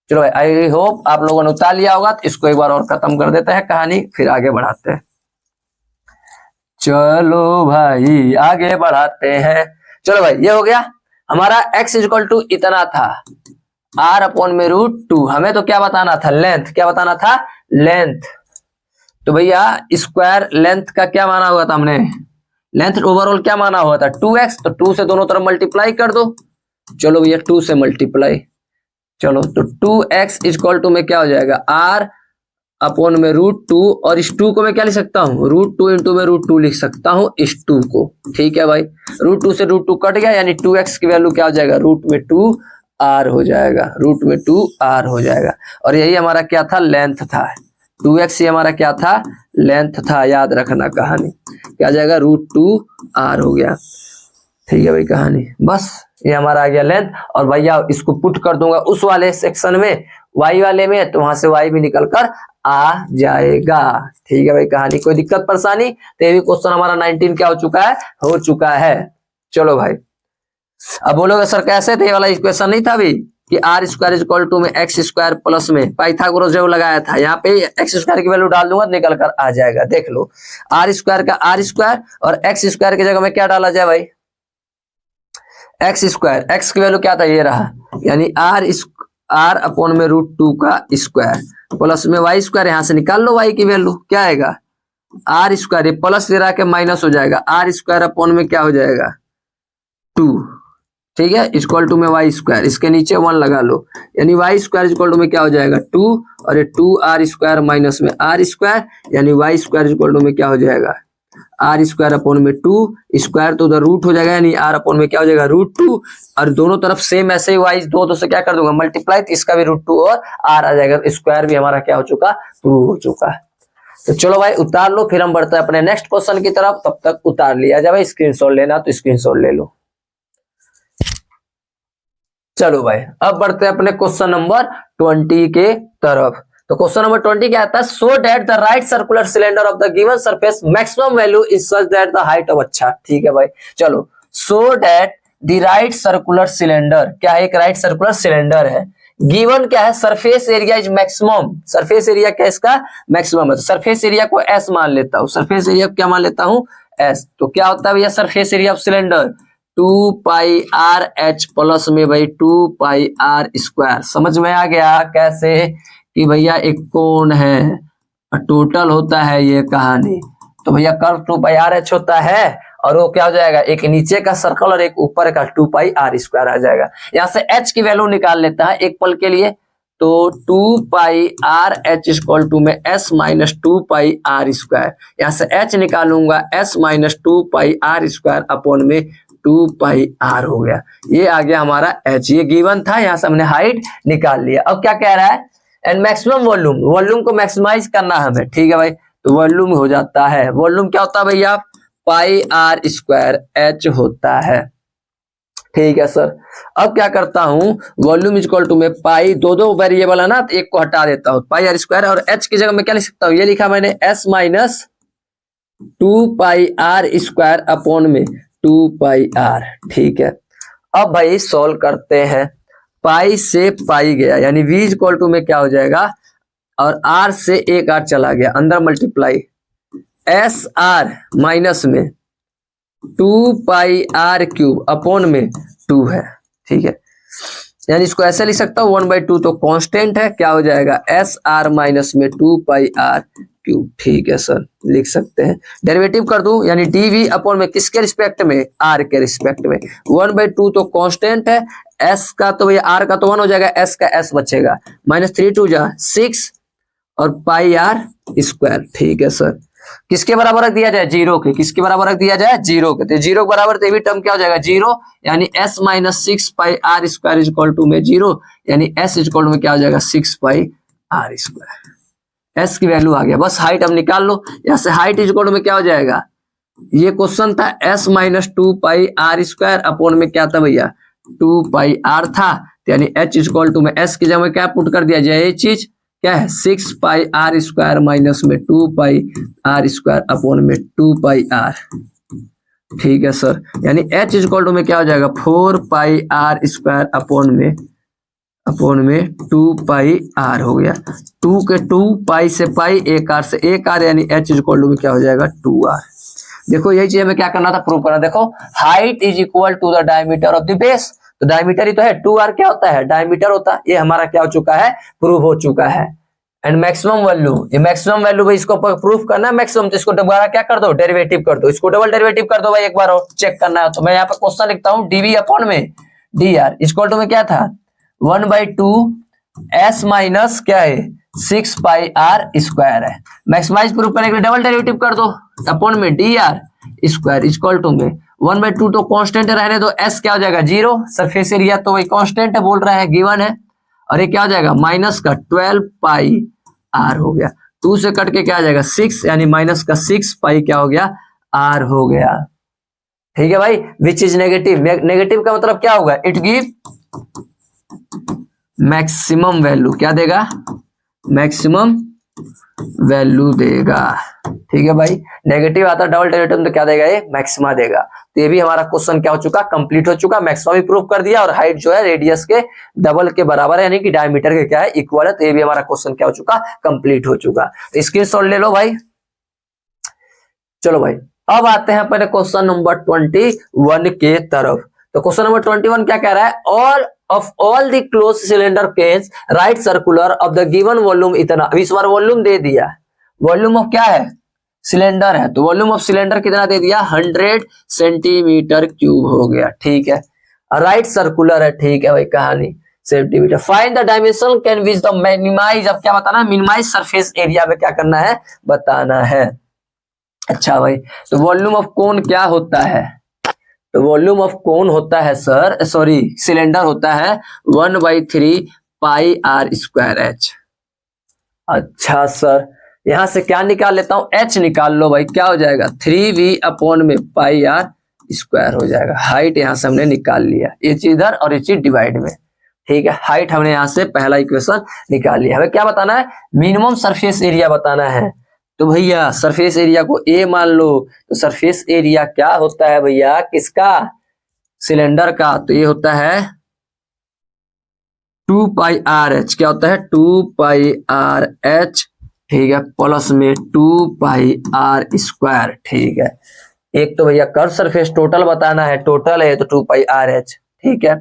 [SPEAKER 1] चलो भाई आई होप आप लोगों ने उतार लिया होगा, तो इसको एक बार और खत्म कर देते हैं कहानी, फिर आगे बढ़ाते हैं। चलो भाई आगे बढ़ाते हैं। चलो भाई ये हो गया हमारा x इक्वल टू इतना था r अपॉन में √2, हमें तो क्या बताना था लेंथ, क्या बताना था लेंथ। तो भैया स्क्वायर लेंथ का क्या माना हुआ था हमने, लेंथ ओवरऑल क्या माना हुआ था 2x, तो 2 से दोनों तरफ मल्टीप्लाई कर दो। चलो भैया 2 से मल्टीप्लाई, चलो तो 2x इक्वल टू में क्या हो जाएगा r अपॉन में √2, और इस 2 को मैं क्या लिख सकता हूँ √2 इंटू में √2 लिख सकता हूँ इस 2 को। ठीक है भाई, √2 से √2 कट गया, यानी 2x की वैल्यू क्या हो जाएगा √2r हो जाएगा, √2r हो जाएगा। और यही हमारा क्या था, लेंथ था। 2x ही हमारा क्या था, लेंथ था, याद रखना कहानी क्या जाएगा √2r हो गया। ठीक है भाई कहानी, बस ये हमारा आ गया लेंथ। और भैया इसको पुट कर दूंगा उस वाले सेक्शन में, y वाले में, तो वहां से y भी निकल कर आ जाएगा। ठीक है भाई कहानी, कोई दिक्कत परेशानी? तो ये भी क्वेश्चन हमारा 19 क्या हो चुका है। चलो भाई अब बोलोगे सर कैसे थे, वाला इक्वेशन नहीं था अभी कि r स्क्वायर इक्वल टू में x स्क्वायर प्लस में पाइथागोरस जो लगाया था, यहाँ पे x स्क्वायर की वैल्यू डाल दूंगा निकल कर आ जाएगा। देख लो r स्क्वायर का r स्क्वायर और x स्क्वायर की जगह में क्या डाला जाए भाई, x स्क्वायर, x की वैल्यू क्या था ये रहा, यानी r अपॉन में √2 का स्क्वायर प्लस में y स्क्वायर, यहां से निकाल लो y की वैल्यू क्या आएगा r स्क्वायर, प्लस ले रहा के माइनस हो जाएगा, r स्क्वायर अपॉन में क्या हो जाएगा 2। ठीक है, इक्वल टू में y स्क्वायर, इसके नीचे 1 लगा लो, यानी y स्क्वायर इक्वल टू में क्या हो जाएगा 2, और ये 2r स्क्वायर माइनस में r स्क्वायर, यानी y स्क्वायर इक्वल टू में क्या हो जाएगा r स्क्वायर अपॉन में 2, स्क्वायर तो उधर रूट हो जाएगा, यानी r अपॉन में क्या हो जाएगा √2, और दोनों तरफ सेम ऐसे ही y दो से क्या कर दूंगा मल्टीप्लाई, तो इसका भी √2 और r आ जाएगा, स्क्वायर भी हमारा क्या हो चुका, प्रूव हो चुका है। तो चलो भाई उतार लो, फिर हम बढ़ते हैं अपने नेक्स्ट क्वेश्चन की तरफ, तब तक उतार लिया जाए भाई, स्क्रीनशॉट लेना तो स्क्रीनशॉट ले लो। चलो भाई अब बढ़ते हैं अपने क्वेश्चन नंबर 20 के तरफ। तो क्वेश्चन नंबर 20 क्या आता है, so that the right circular cylinder of the given surface maximum value is such that the height of, अच्छा ठीक है भाई, चलो सो that the right circular cylinder, क्या है एक राइट सर्कुलर सिलेंडर है, गिवन क्या है surface area is maximum, surface area क्या इसका मैक्सिमम है, तो सरफेस एरिया को एस मान लेता हूं, सरफेस एरिया क्या मान लेता हूं एस, तो क्या होता है भैया surface area of cylinder 2πr/h plus में भाई 2πr स्क्वायर। समझ में आ गया कैसे कि भैया एक कोण है, टोटल होता है ये कहानी, तो भैया कर्व 2πr/h होता है, और वो क्या हो जाएगा एक नीचे का सर्कल और एक ऊपर का 2πr स्क्वायर आ जाएगा। यहां से h की वैल्यू निकाल लेता है एक पल के लिए, तो 2πr/h इक्वल टू में s माइनस 2πr स्क्वायर, यहां से h निकालूंगा s minus 2πr square upon में 2πr हो गया, ये आ गया हमारा h, ये गिवन था, यहां से हमने हाइट निकाल लिया। अब क्या कह रहा है, एंड मैक्सिमम वॉल्यूम, वॉल्यूम को मैक्सिमाइज करना है हमें, ठीक है भाई, तो वॉल्यूम हो जाता है, वॉल्यूम क्या होता है भैया πr स्क्वायर h होता है। ठीक है सर, अब क्या करता हूं वॉल्यूम इक्वल टू में पाई, दो वेरिएबल है ना, तो एक को हटा देता हूं, πr स्क्वायर, और h की जगह में क्या लिख सकता हूं, ये लिखा मैंने s minus 2πr square upon में 2πr। ठीक है, अब भाई सॉल्व करते हैं, पाई से पाई गया, यानी v इक्वल टू में क्या हो जाएगा, और r से एक r चला गया अंदर मल्टीप्लाई, एस आर माइनस में 2πr क्यूब अपॉन में 2 है। ठीक है, यानी इसको ऐसे लिख सकता हूं 1/2, तो कांस्टेंट है, क्या हो जाएगा एस आर माइनस में 2πr क्यूब। ठीक है सर, लिख सकते हैं, डेरिवेटिव कर दूं, यानी dv अपॉन में किसके रिस्पेक्ट में, r के रिस्पेक्ट में, 1/2 तो कांस्टेंट है, s का तो ये r का तो 1 हो जाएगा, s का s बचेगा, -3 2 जा 6 और πr स्क्वायर। ठीक है सर, किसके बराबर रख दिया जाए, 0 के, किसके बराबर रख दिया जाए 0 के, तो 0 के बराबर तो ये भी टर्म क्या हो जाएगा 0, यानी s minus 6πr square equal to में 0, यानी s इक्वल टू में क्या हो जाएगा 6πr स्क्वायर, s की वैल्यू आ गया। बस हाइट अब निकाल लो, यहाँ से हाइट इक्वल टू में क्या हो जाएगा, ये क्वेश्चन था s minus 2πr square upon में क्या था भैया 2πr था, यानी h इक्वल टू में s की जगह में क्या पुट कर दिया जाए, ये चीज क्या है 6πr स्क्वायर माइनस में 2πr स्क्वायर अपॉन में 2πr। ठीक है सर, यानी h इक्वल टू में क्या हो जाएगा 4πr स्क्वायर अपॉन में 2πr हो गया, 2 के 2 पाई से पाई, एक r से एक r, यानी h इक्वल टू में क्या हो जाएगा 2r। देखो यही चीज हमें क्या करना था, प्रूव करना। देखो height is equal to the diameter of the base, तो डायमीटर ही तो है, 2r क्या होता है डायमीटर होता है, ये हमारा क्या हो चुका है प्रूव हो चुका है। एंड मैक्सिमम वैल्यू, ये मैक्सिमम वैल्यू भाई इसको प्रूफ करना है मैक्सिमम, तो इसको दोबारा क्या कर दो, डेरिवेटिव कर दो, इसको डबल डेरिवेटिव कर दो भाई, एक बार और चेक करना है। तो मैं यहाँ पे क्वेश्चन लिखता हूँ डीवी अपॉन में डी आर इक्वल टू में क्या था 1/2 एस माइनस क्या है 6 पाई आर स्क्वायर है। मैक्सिमाइज प्रूफ करने के लिए डबल डेरिवेटिव कर दो अपॉन में d r square equal to में 1/2 तो कांस्टेंट रहने दो, एस क्या हो जाएगा 0, सरफेस एरिया तो वही कांस्टेंट है बोल रहा है गिवन है, और ये क्या हो जाएगा माइनस का 12 पाई आर हो गया, 2 से कट के क्या आ जाएगा 6 यानी माइनस का 6 पाई क्या हो गया आर हो गया। ठीक है भाई, विच इज नेगेटिव, नेगेटिव का मतलब क्या होगा, इट गिव मैक्सिमम वैल्यू, क्या देगा मैक्सिमम वैल्यू देगा। ठीक है भाई, नेगेटिव आता डबल डेरिवेटिव तो क्या देगा ये मैक्सिमा देगा। तो ये भी हमारा क्वेश्चन क्या हो चुका कंप्लीट हो चुका, मैक्सिमा भी प्रूव कर दिया और हाइट जो है रेडियस के डबल के बराबर है यानी कि डायमीटर के क्या है इक्वल है। तो ये भी हमारा क्वेश्चन क्या हो चुका कंप्लीट हो चुका। तो स्क्रीनशॉट ले लो भाई। चलो भाई अब आते हैं पहले क्वेश्चन नंबर 21 के तरफ। तो क्वेश्चन नंबर 21 क्या कह रहा है, all of all the closed cylinder case right circular of the given volume इतना, अब इस बार वॉल्यूम दे दिया, वॉल्यूम ऑफ क्या है सिलेंडर है, तो वॉल्यूम ऑफ सिलेंडर कितना दे दिया 100 सेंटीमीटर क्यूब हो गया। ठीक है, राइट सर्कुलर है, ठीक है भाई कहानी centimetre. Find the dimension can which the minimise, अब क्या बताना है मिनिमाइज सरफेस एरिया में क्या करना है बताना है। अच्छा भाई, तो वॉल्यूम ऑफ कोन क्या होता है, तो वॉल्यूम ऑफ कोन होता है सर सॉरी सिलेंडर होता है 1/3 पाई आर स्क्वायर एच। अच्छा सर, यहां से क्या निकाल लेता हूं एच निकाल लो भाई, क्या हो जाएगा 3v अपॉन में पाई आर स्क्वायर हो जाएगा। हाइट यहां से हमने निकाल लिया, ये चीज इधर और ये चीज डिवाइड में। ठीक है, हाइट हमने यहां से पहला इक्वेशन निकाल लिया। हमें क्या बताना है मिनिमम सरफेस एरिया बताना है। तो भैया सरफेस एरिया को ए मान लो, तो सरफेस एरिया क्या होता है भैया किसका सिलेंडर का, तो ये होता है 2 पाई आर एच, क्या होता है 2 पाई आर एच। ठीक है, प्लस में 2 पाई आर स्क्वायर। ठीक है, एक तो भैया कर्व सरफेस टोटल बताना है, टोटल है तो 2 पाई आर एच। ठीक है,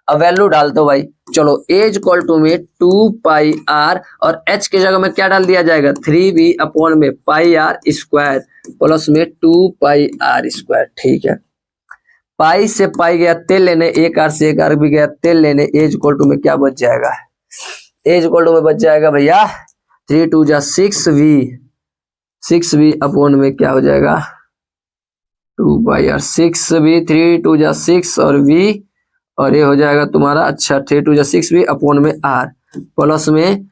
[SPEAKER 1] अब वैल्यू डाल दो भाई, चलो एज इक्वल टू में 2 पाई आर और एच के जगह में क्या डाल दिया जाएगा 3v अपॉन में पाई आर स्क्वायर प्लस में 2 पाई आर स्क्वायर। ठीक है, पाई से पाई गया तेल लेने, एक आर से एक आर भी गया तेल लेने, एज इक्वल टू में क्या बच जाएगा, एज इक्वल टू में बच जाएगा भैया 3 2 जा 6v अपॉन में क्या हो जाएगा 2 पाई आर 6v 3 2 जा 6 और v और ये हो जाएगा तुम्हारा अच्छा 3 2 जा 6v अपॉन में आर प्लस में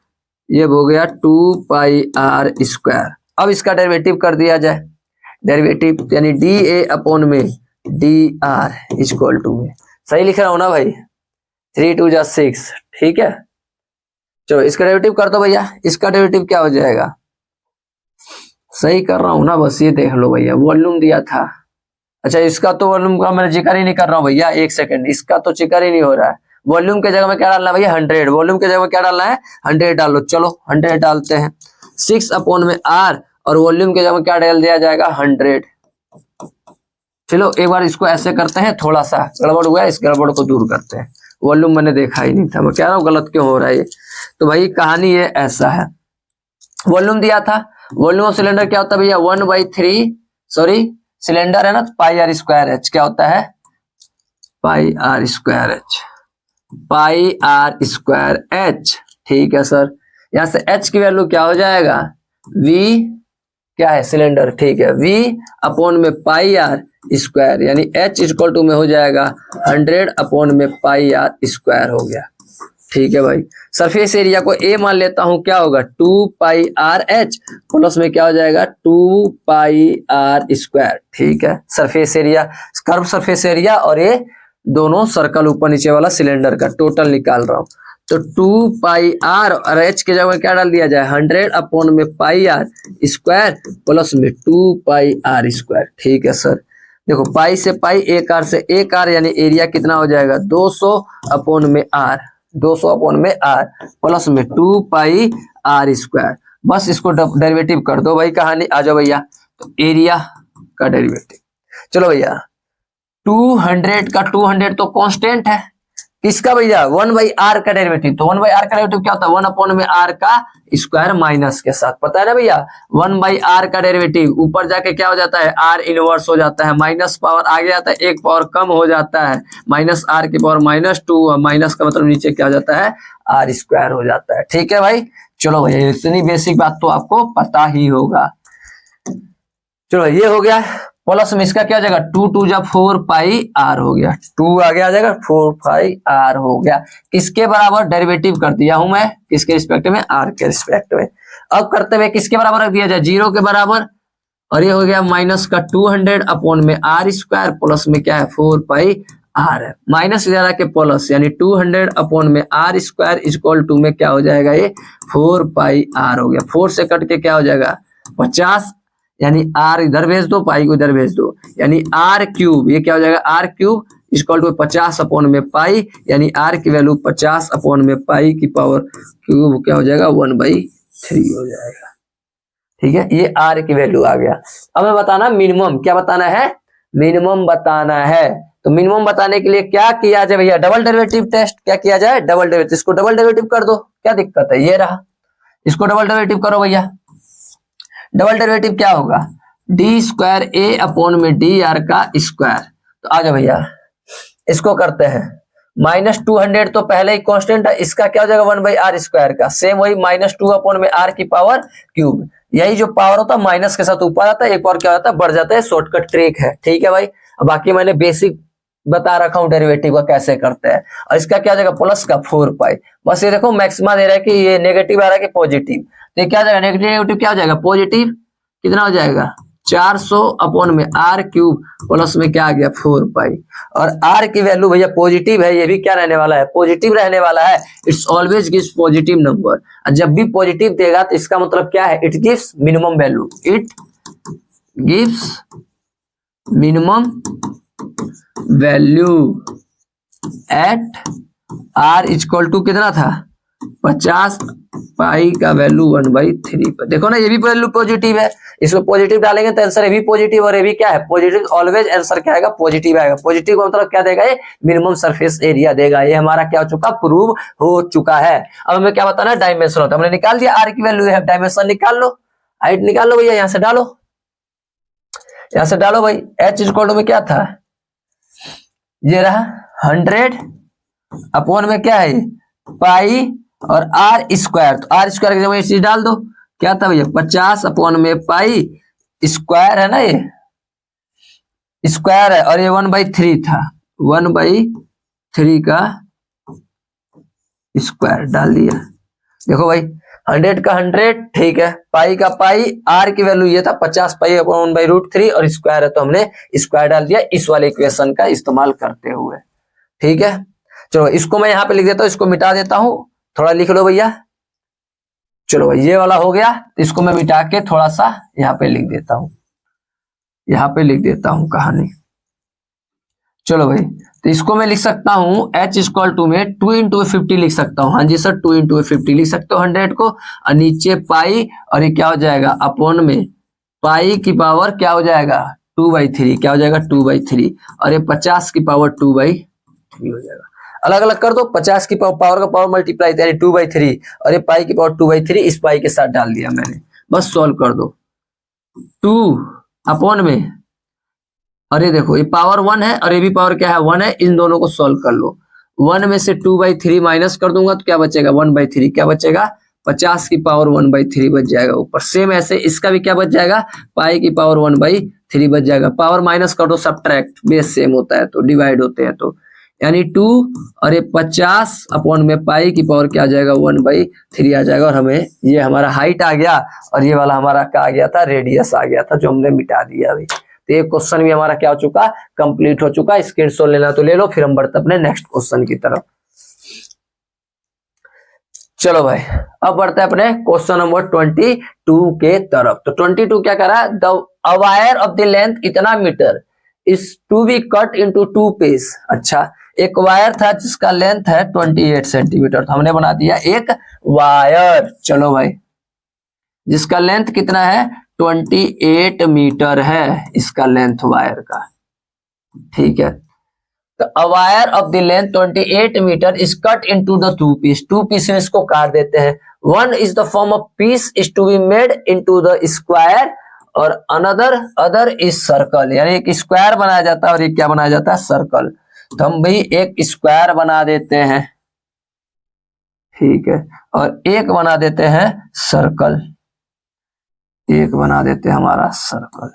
[SPEAKER 1] ये हो गया 2 पाई आर स्क्वायर। अब इसका डेरिवेटिव कर दिया जाए, डेरिवेटिव यानी डी ए अपॉन में डी आर इक्वल टू में, सही लिख रहा हूं ना भाई 3 2 जा 6। ठीक है, चलो इसका डेरिवेटिव कर दो भैया, इसका डेरिवेटिव क्या हो जाएगा, सही कर रहा हूं ना, बस ये देख लो भैया वॉल्यूम दिया था। अच्छा इसका तो वॉल्यूम का मैं जिक्र ही नहीं कर रहा हूँ भैया, एक सेकंड, इसका तो जिक्र ही नहीं हो रहा है। वॉल्यूम के जगह में क्या डालना है भैया 100, वॉल्यूम के जगह में क्या डालना है 100 डालो। चलो 100 डालते हैं, 6 अपॉन में आर और वॉल्यूम के जगह में क्या डाल दिया जाएगा 100। चलो एक बार इसको ऐसे करते हैं, थोड़ा सा गड़बड़ हुआ है, इस गड़बड़ को दूर करते हैं। वॉल्यूम मैंने देखा ही नहीं था, मैं कह रहा हूँ गलत क्यों हो रहा है ये। तो भाई कहानी ये ऐसा है, वॉल्यूम दिया था, वॉल्यूम ऑफ सिलेंडर क्या होता है भैया 1/3 सॉरी सिलेंडर है ना पाई आर स्क्वायर एच, क्या होता है pi are square H, pi are square H. ठीक है सर, यहां से एच की वैल्यू क्या हो जाएगा v क्या है सिलेंडर, ठीक है v अपॉन में पाई आर स्क्वायर यानी h इक्वल टू में हो जाएगा 100 अपॉन में पाई आर स्क्वायर हो गया। ठीक है भाई, सरफेस एरिया को a मान लेता हूं, क्या होगा 2 पाई आर एच प्लस में क्या हो जाएगा 2 पाई आर स्क्वायर। ठीक है, surface area curve surface area और ये दोनों सर्कल ऊपर नीचे वाला सिलेंडर का टोटल निकाल रहा हूं। तो 2 पाई आर और एच के जगह क्या डाल दिया जाए 100 अपॉन में पाई आर स्क्वायर प्लस में 2 पाई आर स्क्वायर। ठीक है सर, देखो पाई से पाई एक आर से एक आर यानी एरिया कितना हो जाएगा 200 अपॉन में आर, 200 अपॉन में आर प्लस में 2 पाई आर स्क्वायर। बस इसको डेरिवेटिव कर दो भाई, कहानी आ जाओ भैया। तो एरिया का डेरिवेटिव, चलो भैया 200 का 200 तो कांस्टेंट है, किसका भैया 1/r का डेरिवेटिव। तो 1/r का डेरिवेटिव क्या होता है 1/r का स्क्वायर माइनस के साथ, पता है ना भैया 1/r का डेरिवेटिव ऊपर जाके क्या हो जाता है r इनवर्स हो जाता है, माइनस पावर आगे जाता है, एक पावर कम हो जाता है, माइनस r की पावर -2, माइनस का मतलब नीचे क्या हो जाता है r स्क्वायर हो जाता है। ठीक है भाई, चलो भैया इतनी बेसिक बात तो आपको पता ही होगा। चलो ये हो गया, प्लस में इसका क्या हो जाएगा 2 जा 4πr हो गया, 2 आगे आ जाएगा 4πr हो गया। किसके बराबर डेरिवेटिव कर दिया हूं मैं, किसके रिस्पेक्ट में r के रिस्पेक्ट में। अब करते हुए किसके बराबर रख दिया जाए 0 के बराबर, और ये हो गया माइनस का 200 अपॉन में r स्क्वायर प्लस में क्या है 4πr है, माइनस इधर के प्लस यानी 200 अपॉन में r स्क्वायर इक्वल टू में क्या हो जाएगा ये 4πr हो गया। 4 से कट के क्या हो जाएगा 50, यानी r इधर भेज दो पाई को इधर भेज दो, यानी r क्यूब, ये क्या हो जाएगा r cube equal to 50 upon में पाई, यानी r की वैल्यू 50 अपॉन में पाई की पावर क्यूब क्या हो जाएगा 1/3 हो जाएगा। ठीक है, ये r की वैल्यू आ गया। अब हमें बताना मिनिमम, क्या बताना है मिनिमम बताना है। तो मिनिमम बताने के लिए क्या किया जाए भैया डबल डेरिवेटिव टेस्ट, क्या किया जाए डबल डेरिवेटिव, इसको डबल डेरिवेटिव कर दो, क्या दिक्कत है, ये रहा, इसको डबल डेरिवेटिव करो भैया। डबल डेरिवेटिव क्या होगा d² a अपॉन में dr का स्क्वायर। तो आ जाओ भैया इसको करते हैं, -200 तो पहले ही कांस्टेंट है, इसका क्या हो जाएगा 1/r स्क्वायर का, सेम वही -2 अपॉन में r की पावर क्यूब, यही जो पावर होता है माइनस के साथ ऊपर आता है, एक और क्या होता है बढ़ जाता है, शॉर्टकट ट्रिक है। ठीक है भाई, बाकी मैंने बेसिक बता रखा हूं डेरिवेटिव का कैसे करते हैं। और इसका क्या हो जाएगा प्लस का 4π, बस ये देखो मैक्सिमा दे रहा है कि ये नेगेटिव आ रहा है कि पॉजिटिव, तो ये क्या हो जाएगा नेगेटिव क्या हो जाएगा पॉजिटिव, कितना हो जाएगा 400 अपॉन में r क्यूब प्लस में क्या आ गया 4π, और r की वैल्यू भैया पॉजिटिव है, ये भी क्या रहने वाला है पॉजिटिव रहने वाला है, it's always gives positive number. जब भी पॉजिटिव देगा तो इसका मतलब क्या है it gives minimum value, it gives minimum value at r equal to कितना था 50 पाई का वैल्यू 1/3 पर। देखो ना ये भी वैल्यू पॉजिटिव है, इसको पॉजिटिव डालेंगे तो आंसर ये भी पॉजिटिव, और ये भी क्या है पॉजिटिव, ऑलवेज आंसर क्या आएगा पॉजिटिव आएगा। पॉजिटिव का मतलब क्या देगा ये मिनिमम सरफेस एरिया देगा। ये हमारा क्या हो चुका प्रूव हो चुका है। अब हमें क्या बताना है डायमेंशन होता है, हमने निकाल दिया r की वैल्यू है, डायमेंशन निकाल लो, हाइट निकाल लो भैया, यहाँ से डालो, यहाँ से डालो भाई, h इक्वल टू में क्या था ये रहा 100 अपॉन में क्या है पाई और r स्क्वायर, तो r स्क्वायर की जगह ये चीज डाल दो, क्या था भैया 50 अपॉन में पाई स्क्वायर है ना, ये स्क्वायर है, और ये 1/3 था, 1/3 का स्क्वायर डाल दिया। देखो भाई 100 का 100 ठीक है, पाई का पाई, r की वैल्यू ये था 50 पाई अपॉन 1/√3 और स्क्वायर है तो हमने स्क्वायर डाल दिया इस वाले इक्वेशन का इस्तेमाल करते हुए। ठीक है, चलो इसको मैं यहाँ पे लिख देता हूँ, इसको मिटा देता हूँ, थोड़ा लिख लो भैया। चलो भाई ये वाला हो गया, इसको मैं मिटा के थोड़ा सा यहाँ पे लिख देता हूँ, यहाँ पे लिख देता हूँ कहानी। चलो भाई तो इसको मैं लिख सकता हूँ h इक्वल टू में 2 × 50 लिख सकता हूँ, हाँ जी सर 2 × 50 लिख सकते हो 100 को, और नीचे पाई और ये क्या हो जाएगा अपॉन में पाई की पावर क्या हो जाएगा 2/3, क्या हो जाएगा 2/3, और ये 50 की पावर 2/3 हो जाएगा। अलग अलग कर दो, 50 की पावर का पावर मल्टीप्लाई यानी 2/3 और ये पाई की पावर 2/3, इस पाई के साथ डाल दिया मैंने, बस सॉल्व कर दो 2 अपॉन में, और ये देखो ये पावर 1 है और ये भी पावर क्या है 1 है, इन दोनों को सॉल्व कर लो, 1 में से 2/3 माइनस कर दूंगा तो क्या बचेगा 1/3, क्या बचेगा 50 की पावर 1/3 बच जाएगा ऊपर। सेम ऐसे इसका भी क्या बच जाएगा पाई की पावर 1/3 बच जाएगा, पावर माइनस कर दो सब्ट्रैक्ट, बेस सेम होता है तो डिवाइड होते हैं, तो यानी 2 और ये 50 अपॉन में पाई की पावर क्या आ जाएगा 1/3 आ जाएगा, और हमें ये हमारा हाइट आ गया और ये वाला हमारा क्या आ गया था रेडियस आ गया था जो हमने मिटा दिया अभी। तो ये क्वेश्चन भी हमारा क्या हो चुका कंप्लीट हो चुका, स्क्रीनशॉट लेना तो ले लो, फिर हम बढ़ते अपने नेक्स्ट क्वेश्चन की तरफ। चलो भाई अब बढ़ते हैं अपने क्वेश्चन नंबर 22 के तरफ। तो 22 क्या करा, the wire of the length इतना metre is to be cut into 2 piece. अच्छा एक वायर था जिसका लेंथ है 28 सेंटीमीटर, तो हमने बना दिया एक वायर, चलो भाई जिसका लेंथ कितना है 28 मीटर है इसका लेंथ वायर का। ठीक है, तो a wire of the length 28 metre is cut into the two piece में इसको काट देते हैं। One is the form of piece is to be made into the square और अदर इज सर्कल, यानी एक स्क्वायर बनाया जाता है और एक क्या बनाया जाता है, सर्कल। तो हम भाई एक स्क्वायर बना देते हैं, ठीक है, और एक बना देते हैं सर्कल, एक बना देते हैं हमारा सर्कल।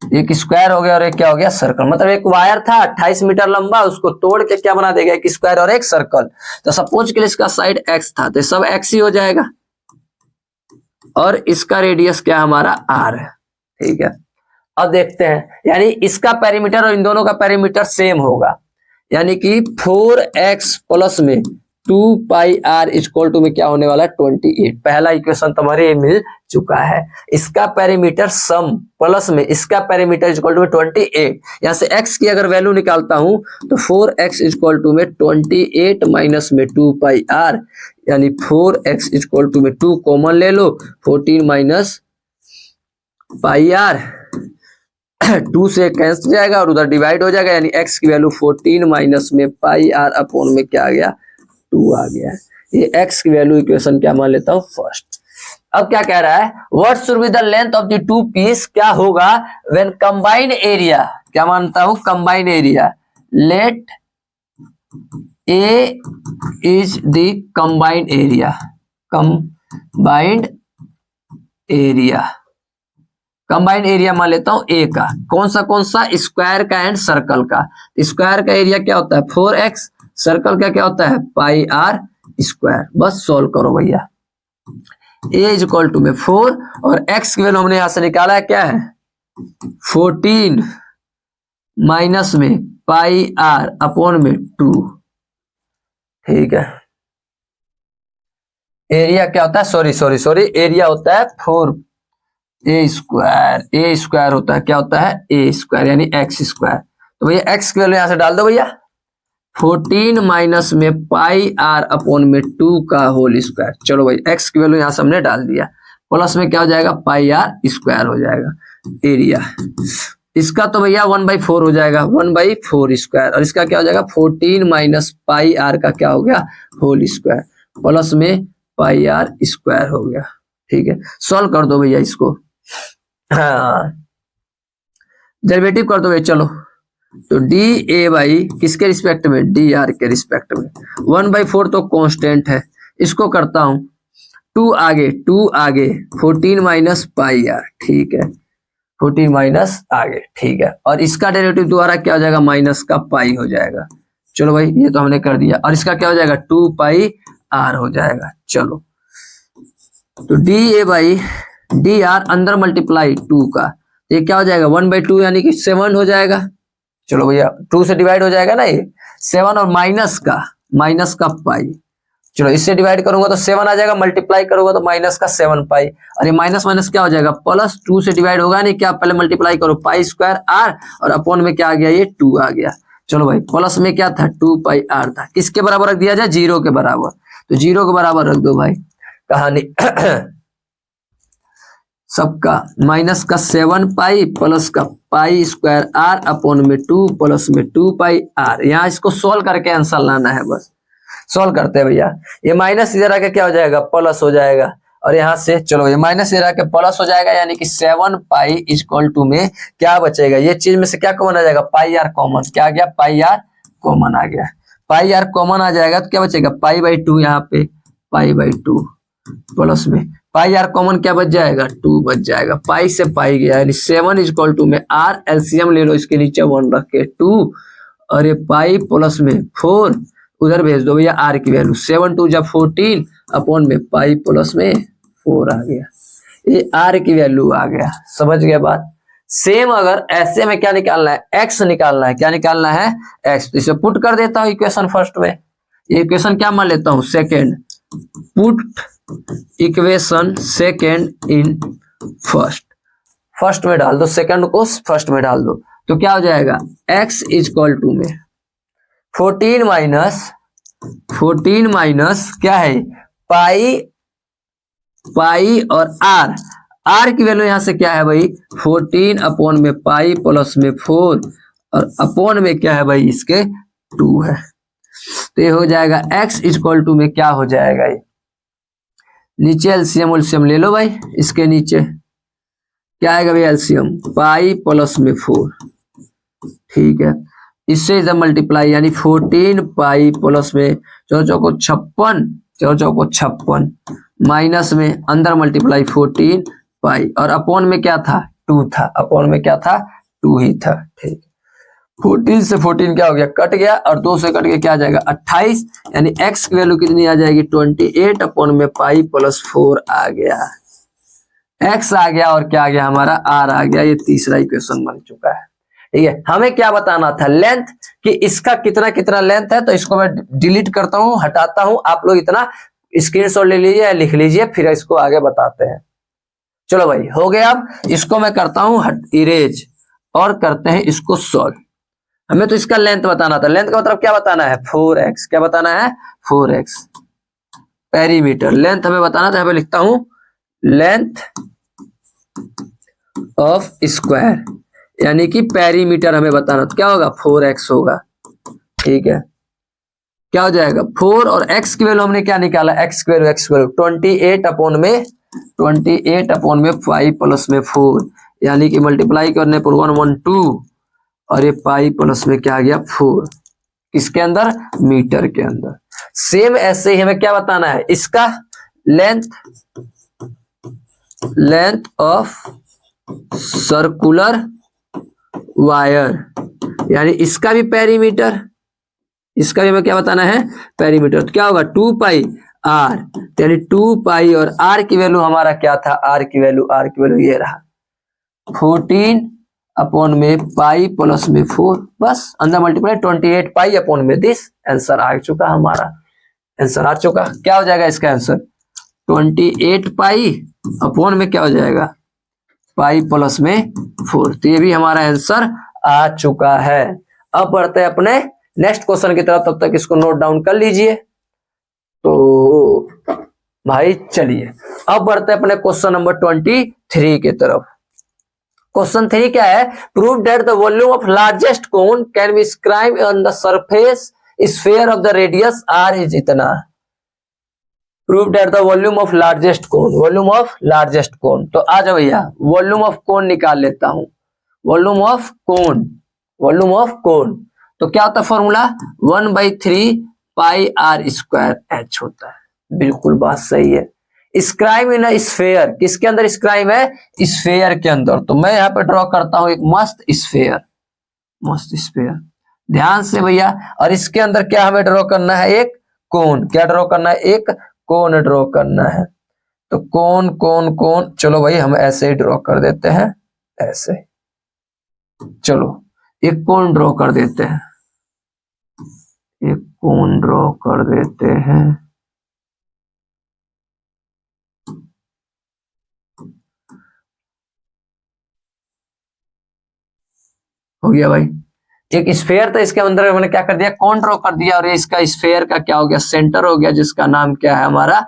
[SPEAKER 1] एक स्क्वायर हो गया और एक क्या हो गया, सर्कल। मतलब एक वायर था 28 मीटर लंबा, उसको तोड़ के क्या बना देगा, एक स्क्वायर और एक सर्कल। तो सपोज के लिए इसका साइड एक्स था तो सब एक्स ही हो जाएगा और इसका रेडियस क्या हमारा आर है, ठीक है। अब देखते हैं, यानी इसका पेरीमीटर और इन दोनों का पेरीमीटर सेम होगा, यानी कि 4x प्लस में 2 पाई आर इक्वल टू में क्या होने वाला है, 28। पहला इक्वेशन तुम्हारे ये मिल चुका है। इसका पेरीमीटर सम प्लस में इसका पेरीमीटर इक्वल टू में 28। यहां से x की अगर वैल्यू निकालता हूं तो 4x इक्वल टू में 28 माइनस में 2 पाई आर, यानी 4x इक्वल टू में 2 कॉमन ले लो, 14 माइनस पाई आर 2 से कैंसिल जाएगा और उधर डिवाइड हो जाएगा, यानी x की वैल्यू 14 माइनस में पाई आर अपॉन में क्या आ गया, 2 आ गया। ये x की वैल्यू इक्वेशन क्या मान लेता हूं, फर्स्ट। अब क्या कह रहा है, what should be the length of the two piece, क्या होगा व्हेन कंबाइंड एरिया, क्या मानता हूं, combined area, let A is the combined area, combined area, combined area मान लेता हूं ए का, कौन सा स्क्वायर का एंड सर्कल का। स्क्वायर का एरिया क्या होता है 4x, सर्कल का क्या होता है पाई आर स्क्वायर। बस सॉल्व करो भैया, a इज इक्वल टू में 4 और x की वैल्यू हमने यहां से निकाला है क्या है 14 माइनस में पाई आर अपॉन में 2, ठीक है। एरिया क्या होता है, सॉरी एरिया होता है 4 ए स्क्वायर होता है, क्या होता है ए स्क्वायर, यानी एक्स स्क्वायर। तो भैया एक्स की वैल्यू यहां से डाल दो भैया, 14 माइनस में पाई आर अपॉन में 2 का होल स्क्वायर। चलो भाई एक्स की वैल्यू यहां से हमने डाल दिया, प्लस में क्या हो जाएगा पाई आर स्क्वायर हो जाएगा एरिया। इसका तो भैया 1/4 हो जाएगा, 1/4 स्क्वायर, और इसका क्या हो जाएगा 14 माइनस पाई आर का क्या हो गया होल स्क्वायर, प्लस में पाई आर स्क्वायर हो गया, ठीक है। सॉल्व कर दो भैया इसको, हाँ डेरिवेटिव कर दो भैया। चलो तो डी ए बाई किसके रिस्पेक्ट में, डी आर के रिस्पेक्ट में, 1/4 तो कांस्टेंट है, इसको करता हूं 2 आगे 14 माइनस पाई आर, ठीक है, 14 माइनस आगे, ठीक है, और इसका डेरिवेटिव द्वारा क्या हो जाएगा माइनस का पाई हो जाएगा। चलो भाई ये तो हमने कर दिया, और इसका क्या हो जाएगा 2 पाई आर हो जाएगा। चलो तो D A by D R अंदर मल्टीप्लाई 2 का, ये क्या हो जाएगा 1/2 यानी कि 7 हो जाएगा। चलो भैया 2 से डिवाइड हो जाएगा ना ये 7, और माइनस का पाई, चलो इससे डिवाइड करूंगा तो 7 आ जाएगा, मल्टीप्लाई करूंगा तो माइनस का 7 पाई, और ये माइनस माइनस क्या हो जाएगा प्लस, 2 से डिवाइड होगा नहीं क्या, पहले मल्टीप्लाई करो पाई स्क्वायर आर और अपॉन में क्या आ गया ये 2 आ गया। चलो भाई प्लस में क्या था 2 पाई आर था, किसके बराबर रख दिया जाए 0 के बराबर, तो 0 के बराबर रख दो भाई, कहानी सबका माइनस का 7 पाई प्लस का पाई स्क्वायर आर अपॉन में 2 प्लस में 2 पाई आर। यहाँ इसको सोल्व करके आंसर लाना है, बस सोल्व करते हैं भैया। ये माइनस इधर आके क्या हो जाएगा प्लस हो जाएगा, और यहाँ से चलो ये माइनस इधर आके प्लस हो जाएगा, यानी कि 7 पाई इक्वल टू में क्या बचेगा, ये चीज में से क्या कॉमन आ जाएगा पाई आर कॉमन, क्या आ गया पाई आर कॉमन आ गया, पाई आर कॉमन आ जाएगा तो क्या बचेगा पाई/2, यहाँ पे पाई/2 प्लस में पाई आर कॉमन क्या बच जाएगा 2 बच जाएगा, पाई से पाई गया, यानी 7 इक्वल टू में आर एलसीएम ले लो, इसके नीचे 1 रख के 2, और ये पाई प्लस में 4 उधर भेज दो भैया, आर की वैल्यू 7 2 जब 14 अपॉन में पाई प्लस में 4 आ गया, ये आर की वैल्यू आ गया। समझ गए बात। सेम अगर ऐसे में क्या निकालना है एक्स निकालना है, क्या निकालना है एक्स, तो इसे पुट कर देता हूं इक्वेशन फर्स्ट में, ये इक्वेशन क्या मान लेता हूं second, put equation second in first में डाल दो, सेकंड को फर्स्ट में डाल दो, तो क्या हो जाएगा x इक्वल टू में 14 माइनस क्या है पाई और आर की वैल्यू यहां से क्या है भाई 14 अपॉन में पाई प्लस में 4 और अपॉन में क्या है भाई इसके 2 है। तो ये हो जाएगा x इक्वल टू में क्या हो जाएगा, ये नीचे एलसीएम उलसीएम ले लो भाई, इसके नीचे क्या आएगा भाई एलसीएम पाई प्लस में 4, ठीक है। इससे इधर मल्टीप्लाई यानी 14 पाई प्लस में 4 चौको 56, 4 चौको 56 माइनस में अंदर मल्टीप्लाई 14 पाई और अपॉन में क्या था 2 था, अपॉन में क्या था 2 ही था, ठीक। 14 से 14 क्या हो गया कट गया और 2 से कट के क्या आ जाएगा 28, यानी x की वैल्यू कितनी आ जाएगी 28 अपॉन में पाई प्लस 4 आ गया, x आ गया और क्या आ गया हमारा r आ गया। ये तीसरा इक्वेशन बन चुका है, ठीक है। हमें क्या बताना था लेंथ, कि इसका कितना कितना लेंथ है, तो इसको मैं डिलीट करता हूं, हटाता हूं, आप लोग इतना स्क्रीनशॉट ले लीजिए या लिख लीजिए, फिर इसको आगे बताते हैं। चलो भाई हो गया, अब इसको मैं करता हूं इरेज और करते हैं इसको सॉल्व। हमें तो इसका लेंथ बताना था, लेंथ का मतलब क्या बताना है 4x, क्या बताना है 4x पेरीमीटर, लेंथ हमें बताना था। मैं लिखता हूं लेंथ ऑफ स्क्वायर, यानी कि पेरीमीटर हमें बताना, तो क्या होगा 4x होगा, ठीक है। क्या हो जाएगा 4 और x की वैल्यू हमने क्या निकाला, x की वैल्यू 28 अपॉन में 5 प्लस में 4, यानी कि मल्टीप्लाई करने पर 112 और ये पाई प्लस में क्या आ गया 4, किसके अंदर मीटर के अंदर। सेम ऐसे ही हमें क्या बताना है इसका लेंथ ऑफ सर्कुलर वायर, यानी इसका भी पेरीमीटर, इसका भी हमें क्या बताना है पेरीमीटर, तो क्या होगा 2 पाई आर, यानी 2 पाई और आर की वैल्यू हमारा क्या था, आर की वैल्यू ये रहा 14 अपॉन में पाई प्लस में 4, बस अंदर मल्टीप्लाई 28 पाई अपॉन में दिस, आंसर आ चुका हमारा, आंसर आ चुका। क्या हो जाएगा इसका आंसर 28 पाई अपॉन में क्या हो जाएगा पाई प्लस में 4, तो ये भी हमारा आंसर आ चुका है। अब बढ़ते हैं अपने नेक्स्ट क्वेश्चन की तरफ, तब तक इसको नोट डाउन कर लीजिए। तो भाई चलिए अब बढ़ते हैं अपने क्वेश्चन नंबर 23 की तरफ। क्वेश्चन 3 क्या है, prove that the volume of largest cone can be scribe on the surface sphere of the radius R is इतना। Prove that the volume of largest cone, volume of largest cone, तो आ जाओ भैया volume of कोन निकाल लेता हूं, volume of cone, volume of cone, तो क्या होता है formula 1/3 pi are square h होता है, बिल्कुल बात सही है। स्क्राइब इन स्फीयर, किसके अंदर स्क्राइब है स्फीयर के अंदर, तो मैं यहाँ पे ड्रॉ करता हूं एक मस्त स्फीयर, मस्त स्फीयर, ध्यान से भैया। और इसके अंदर क्या हमें ड्रॉ करना है एक कोन, क्या ड्रॉ करना है एक कोन ड्रॉ करना है, तो कोन कोन कोन, चलो भाई हम ऐसे ही ड्रॉ कर देते हैं, ऐसे, चलो एक कोन ड्रॉ कर देते हैं, एक कोन ड्रॉ कर देते हैं, हो गया भाई एक स्फीयर था, इसके अंदर मैंने क्या कर दिया कोन ड्रॉ कर दिया, और इसका स्फीयर का क्या हो गया सेंटर हो गया, जिसका नाम क्या है हमारा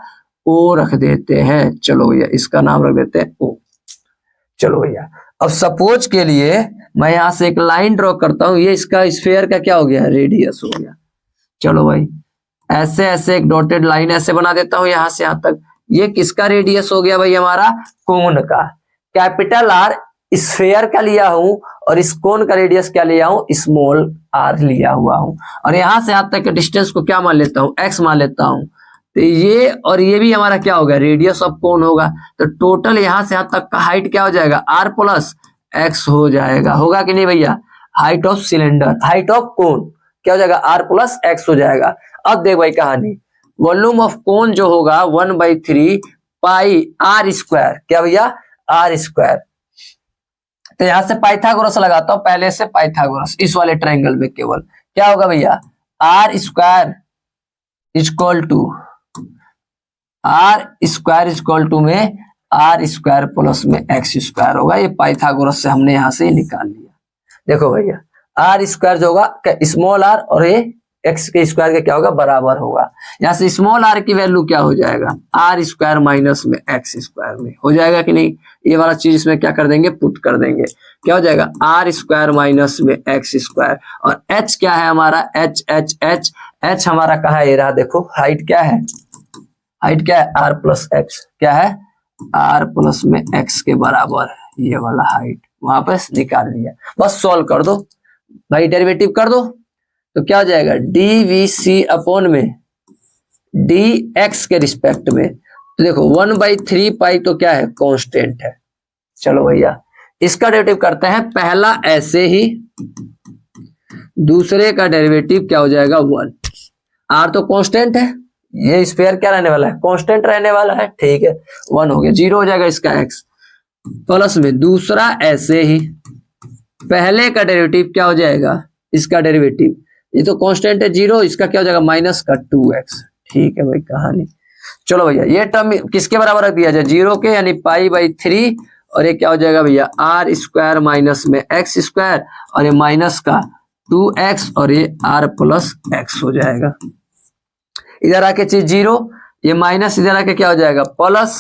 [SPEAKER 1] ओ रख देते हैं। चलो भैया इसका नाम रख देते हैं ओ। चलो भैया अब सपोज के लिए मैं यहां से एक लाइन ड्रॉ करता हूं, ये इसका स्फीयर का क्या हो गया रेडियस हो गया। चलो भाई ऐसे ऐसे एक डॉटेड लाइन ऐसे बना देता हूं यहां से यहां तक, ये किसका रेडियस हो गया भाई हमारा कोन का, कैपिटल आर स्फीयर का लिया हूं और इस कोन का रेडियस क्या लिया हूं स्मॉल आर लिया हुआ हूं, और यहां से यहां तक के डिस्टेंस को क्या मान लेता हूं एक्स मान लेता हूं, तो ये और ये भी हमारा क्या होगा रेडियस ऑफ कोन होगा, तो टोटल यहां से यहां तक का हाइट क्या हो जाएगा आर प्लस एक्स हो जाएगा, होगा कि नहीं भैया, height of cylinder, height of cone क्या हो जाएगा आर प्लस एक्स हो जाएगा। अब देख भाई कहानी, वॉल्यूम ऑफ कोन जो होगा 1/3 पाई आर स्क्वायर, क्या भैया आर स्क्वायर, तो यहां से पाइथागोरस लगाता हूं पहले से, पाइथागोरस इस वाले ट्रायंगल में केवल क्या होगा भैया आर स्क्वायर इक्वल टू में आर स्क्वायर प्लस में एक्स स्क्वायर होगा, ये पाइथागोरस से हमने यहां से ही निकाल लिया। देखो भैया आर स्क्वायर जो होगा स्मॉल आर और ये एक्स के स्क्वायर के क्या होगा बराबर होगा। यहाँ से स्मॉल आर की वैल्यू क्या हो जाएगा आर स्क्वायर माइनस में एक्स स्क्वायर में हो जाएगा कि नहीं। ये वाला चीज इसमें क्या कर देंगे पुट कर देंगे, क्या हो जाएगा आर स्क्वायर माइनस में एक्स स्क्वायर। और एच क्या है हमारा एच एच एच एच हमारा कहाँ है ये रहा देखो, हाइट क्या है, हाइट क्या है आर प्लस एक्स, क्या है आर प्लस में एक्स के बराबर है, ये वाला हाइट वहां पर निकाल लिया। बस सॉल्व कर दो भाई, डेरिवेटिव कर दो तो क्या हो जाएगा डी वी सी अपॉन में डी एक्स के रिस्पेक्ट में। तो देखो 1/3 पाई तो क्या है कांस्टेंट है। चलो भैया इसका डेरिवेटिव करते हैं, पहला ऐसे ही, दूसरे का डेरिवेटिव क्या हो जाएगा 1। आर तो कांस्टेंट है, ये स्क्वायर क्या रहने वाला है कांस्टेंट रहने वाला है, ठीक है 1 हो गया, 0 हो जाएगा इसका एक्स, प्लस में दूसरा ऐसे ही, पहले का डेरिवेटिव क्या हो जाएगा इसका डेरिवेटिव, ये तो कांस्टेंट है 0, इसका क्या हो जाएगा माइनस का 2x, ठीक है भाई कहानी। चलो भैया ये टर्म किसके बराबर रख दिया जाए 0 के, यानी π/3, और ये क्या हो जाएगा भैया आर स्क्वायर माइनस में एक्स स्क्वायर, और ये माइनस का 2x, और ये r प्लस एक्स हो जाएगा। इधर आके चीज 0, ये माइनस इधर आके क्या हो जाएगा प्लस,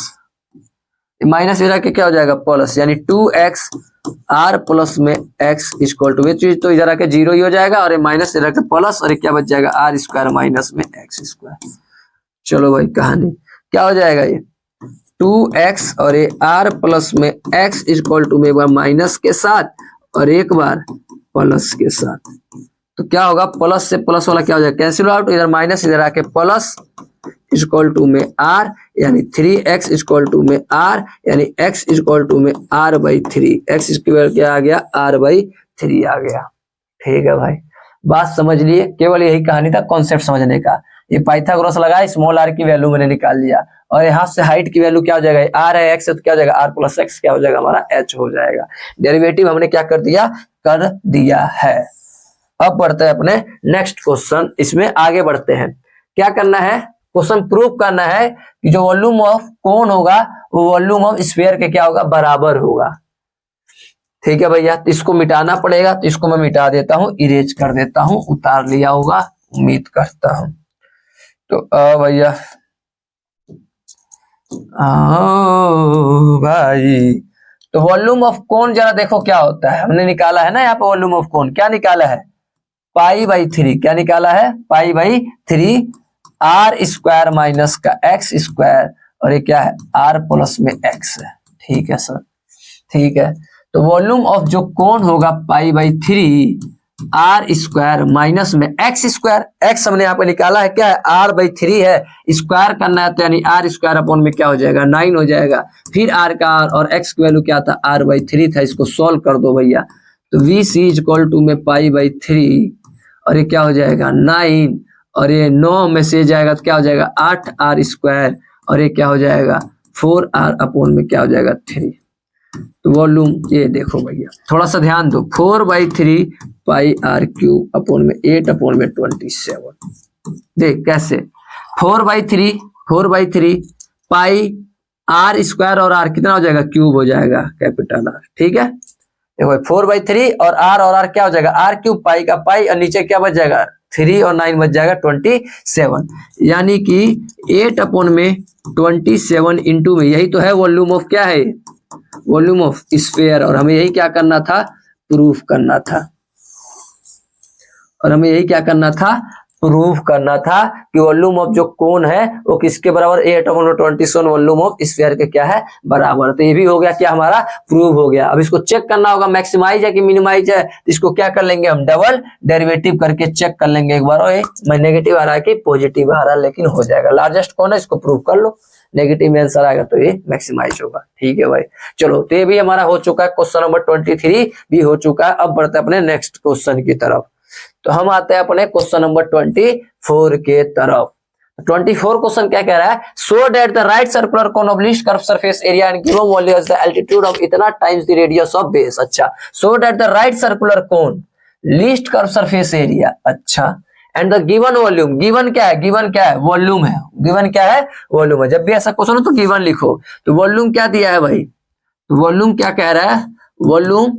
[SPEAKER 1] माइनस इधर आके क्या हो जाएगा प्लस, यानी 2x r प्लस में x इक्वल टू, ये चीज तो इधर आके 0 ही हो जाएगा, और ये माइनस इधर आके प्लस, और ये क्या बच जाएगा आर स्क्वायर माइनस में एक्स स्क्वायर। चलो भाई कहानी क्या हो जाएगा ये 2x और ये r प्लस में x इक्वल टू में एक बार माइनस के साथ और एक बार प्लस के साथ, तो क्या होगा प्लस से प्लस वाला क्या हो जाएगा कैंसिल आउट, इधर माइनस इधर आके प्लस इक्वल टू में r, यानी 3x इक्वल टू में r, यानी x इक्वल टू में r/3, x स्क्वायर क्या आ गया r/3 आ गया। ठीक है भाई बात समझ लिए, केवल यही कहानी था कॉन्सेप्ट समझने का। ये पाइथागोरस लगा, स्मॉल r की वैल्यू मैंने निकाल लिया, और यहाँ से हाइट की वैल्यू क्या हो जाएगा r है x है तो क्या हो जाएगा r प्लस x क्या हो जाएगा हमारा h हो जाएगा। डेरिवेटिव हमने क्या कर दिया है। अब बढ़ते हैं अपने नेक्स्ट क्वेश्चन, इसमें आगे बढ़ते हैं। क्या करना है क्वेश्चन प्रूव करना है कि जो वॉल्यूम ऑफ कोन होगा वो वॉल्यूम ऑफ स्फीयर के क्या होगा बराबर होगा। ठीक है भैया, तो इसको मिटाना पड़ेगा, तो इसको मैं मिटा देता हूं, इरेज कर देता हूं, उतार लिया होगा उम्मीद करता हूं। तो भैया भाई, तो वॉल्यूम ऑफ कोन जरा देखो क्या होता है, हमने निकाला है ना यहाँ पे वॉल्यूम ऑफ कोन, क्या निकाला है π/3, क्या निकाला है π/3 r स्क्वायर माइनस का x स्क्वायर, और ये क्या है r प्लस में x है। ठीक है सर, ठीक है, तो वॉल्यूम ऑफ जो कोन होगा π/3 r स्क्वायर माइनस में x स्क्वायर, x हमने यहाँ पे निकाला है क्या है r/3 है, स्क्वायर करना है तो यानी r स्क्वायर अपॉन में क्या हो जाएगा 9 हो जाएगा, फिर r का r और x की वैल्यू क्या था r/3 था, इसको सॉल्व कर दो भैया, तो VC इक्वल टू में π/3 और ये क्या हो जाएगा 9, और ये 9 में से जाएगा तो क्या हो जाएगा 8r स्क्वायर, और ये क्या हो जाएगा 4r अपॉन में क्या हो जाएगा 3। तो वॉल्यूम ये देखो भैया थोड़ा सा ध्यान दो, 4/3 πr³ अपॉन में 8 अपॉन में 27। देख कैसे 4/3 पाई r स्क्वायर और r कितना हो जाएगा क्यूब हो जाएगा कैपिटल R। ठीक है देखो 4/3 और r क्या हो जाएगा r³ पाई का पाई, और नीचे क्या बच जाएगा 3 और 9 बच जाएगा 27, यानी कि 8 अपॉन में 27 इंटू में, यही तो है वॉल्यूम ऑफ क्या है वॉल्यूम ऑफ स्फीयर, और हमें यही क्या करना था प्रूफ करना था, और हमें यही क्या करना था प्रूफ करना था कि वॉल्यूम ऑफ जो कोन है वो किसके बराबर 8 अपॉन 27 वॉल्यूम ऑफ स्फीयर के क्या है बराबर। तो ये भी हो गया क्या हमारा प्रूव हो गया। अब इसको चेक करना होगा मैक्सिमाइज है कि मिनिमाइज है, तो इसको क्या कर लेंगे हम डबल डेरिवेटिव करके चेक कर लेंगे एक बार, और नेगेटिव आ रहा है कि पॉजिटिव आ रहा है, लेकिन हो जाएगा। लार्जेस्ट कौन है इसको प्रूव कर लो, नेगेटिव में आंसर आएगा तो ये मैक्सिमाइज होगा। ठीक है भाई चलो, तो ये भी हमारा हो चुका है, क्वेश्चन नंबर 23 भी हो चुका है। अब बढ़ते हैं अपने नेक्स्ट क्वेश्चन की तरफ। तो हम आते हैं अपने क्वेश्चन नंबर 24 के तरफ। 24 क्वेश्चन क्या कह रहा है, so that the right circular cone of least curve surface area and given value as the altitude of इतना times the radius of base. अच्छा, so that the right circular cone least curve surface area, अच्छा, and the given volume, given क्या है volume है, given क्या है volume है। जब भी ऐसा क्वेश्चन हो तो गिवन लिखो। तो वॉल्यूम क्या दिया है भाई, तो वॉल्यूम क्या कह रहा है, वॉल्यूम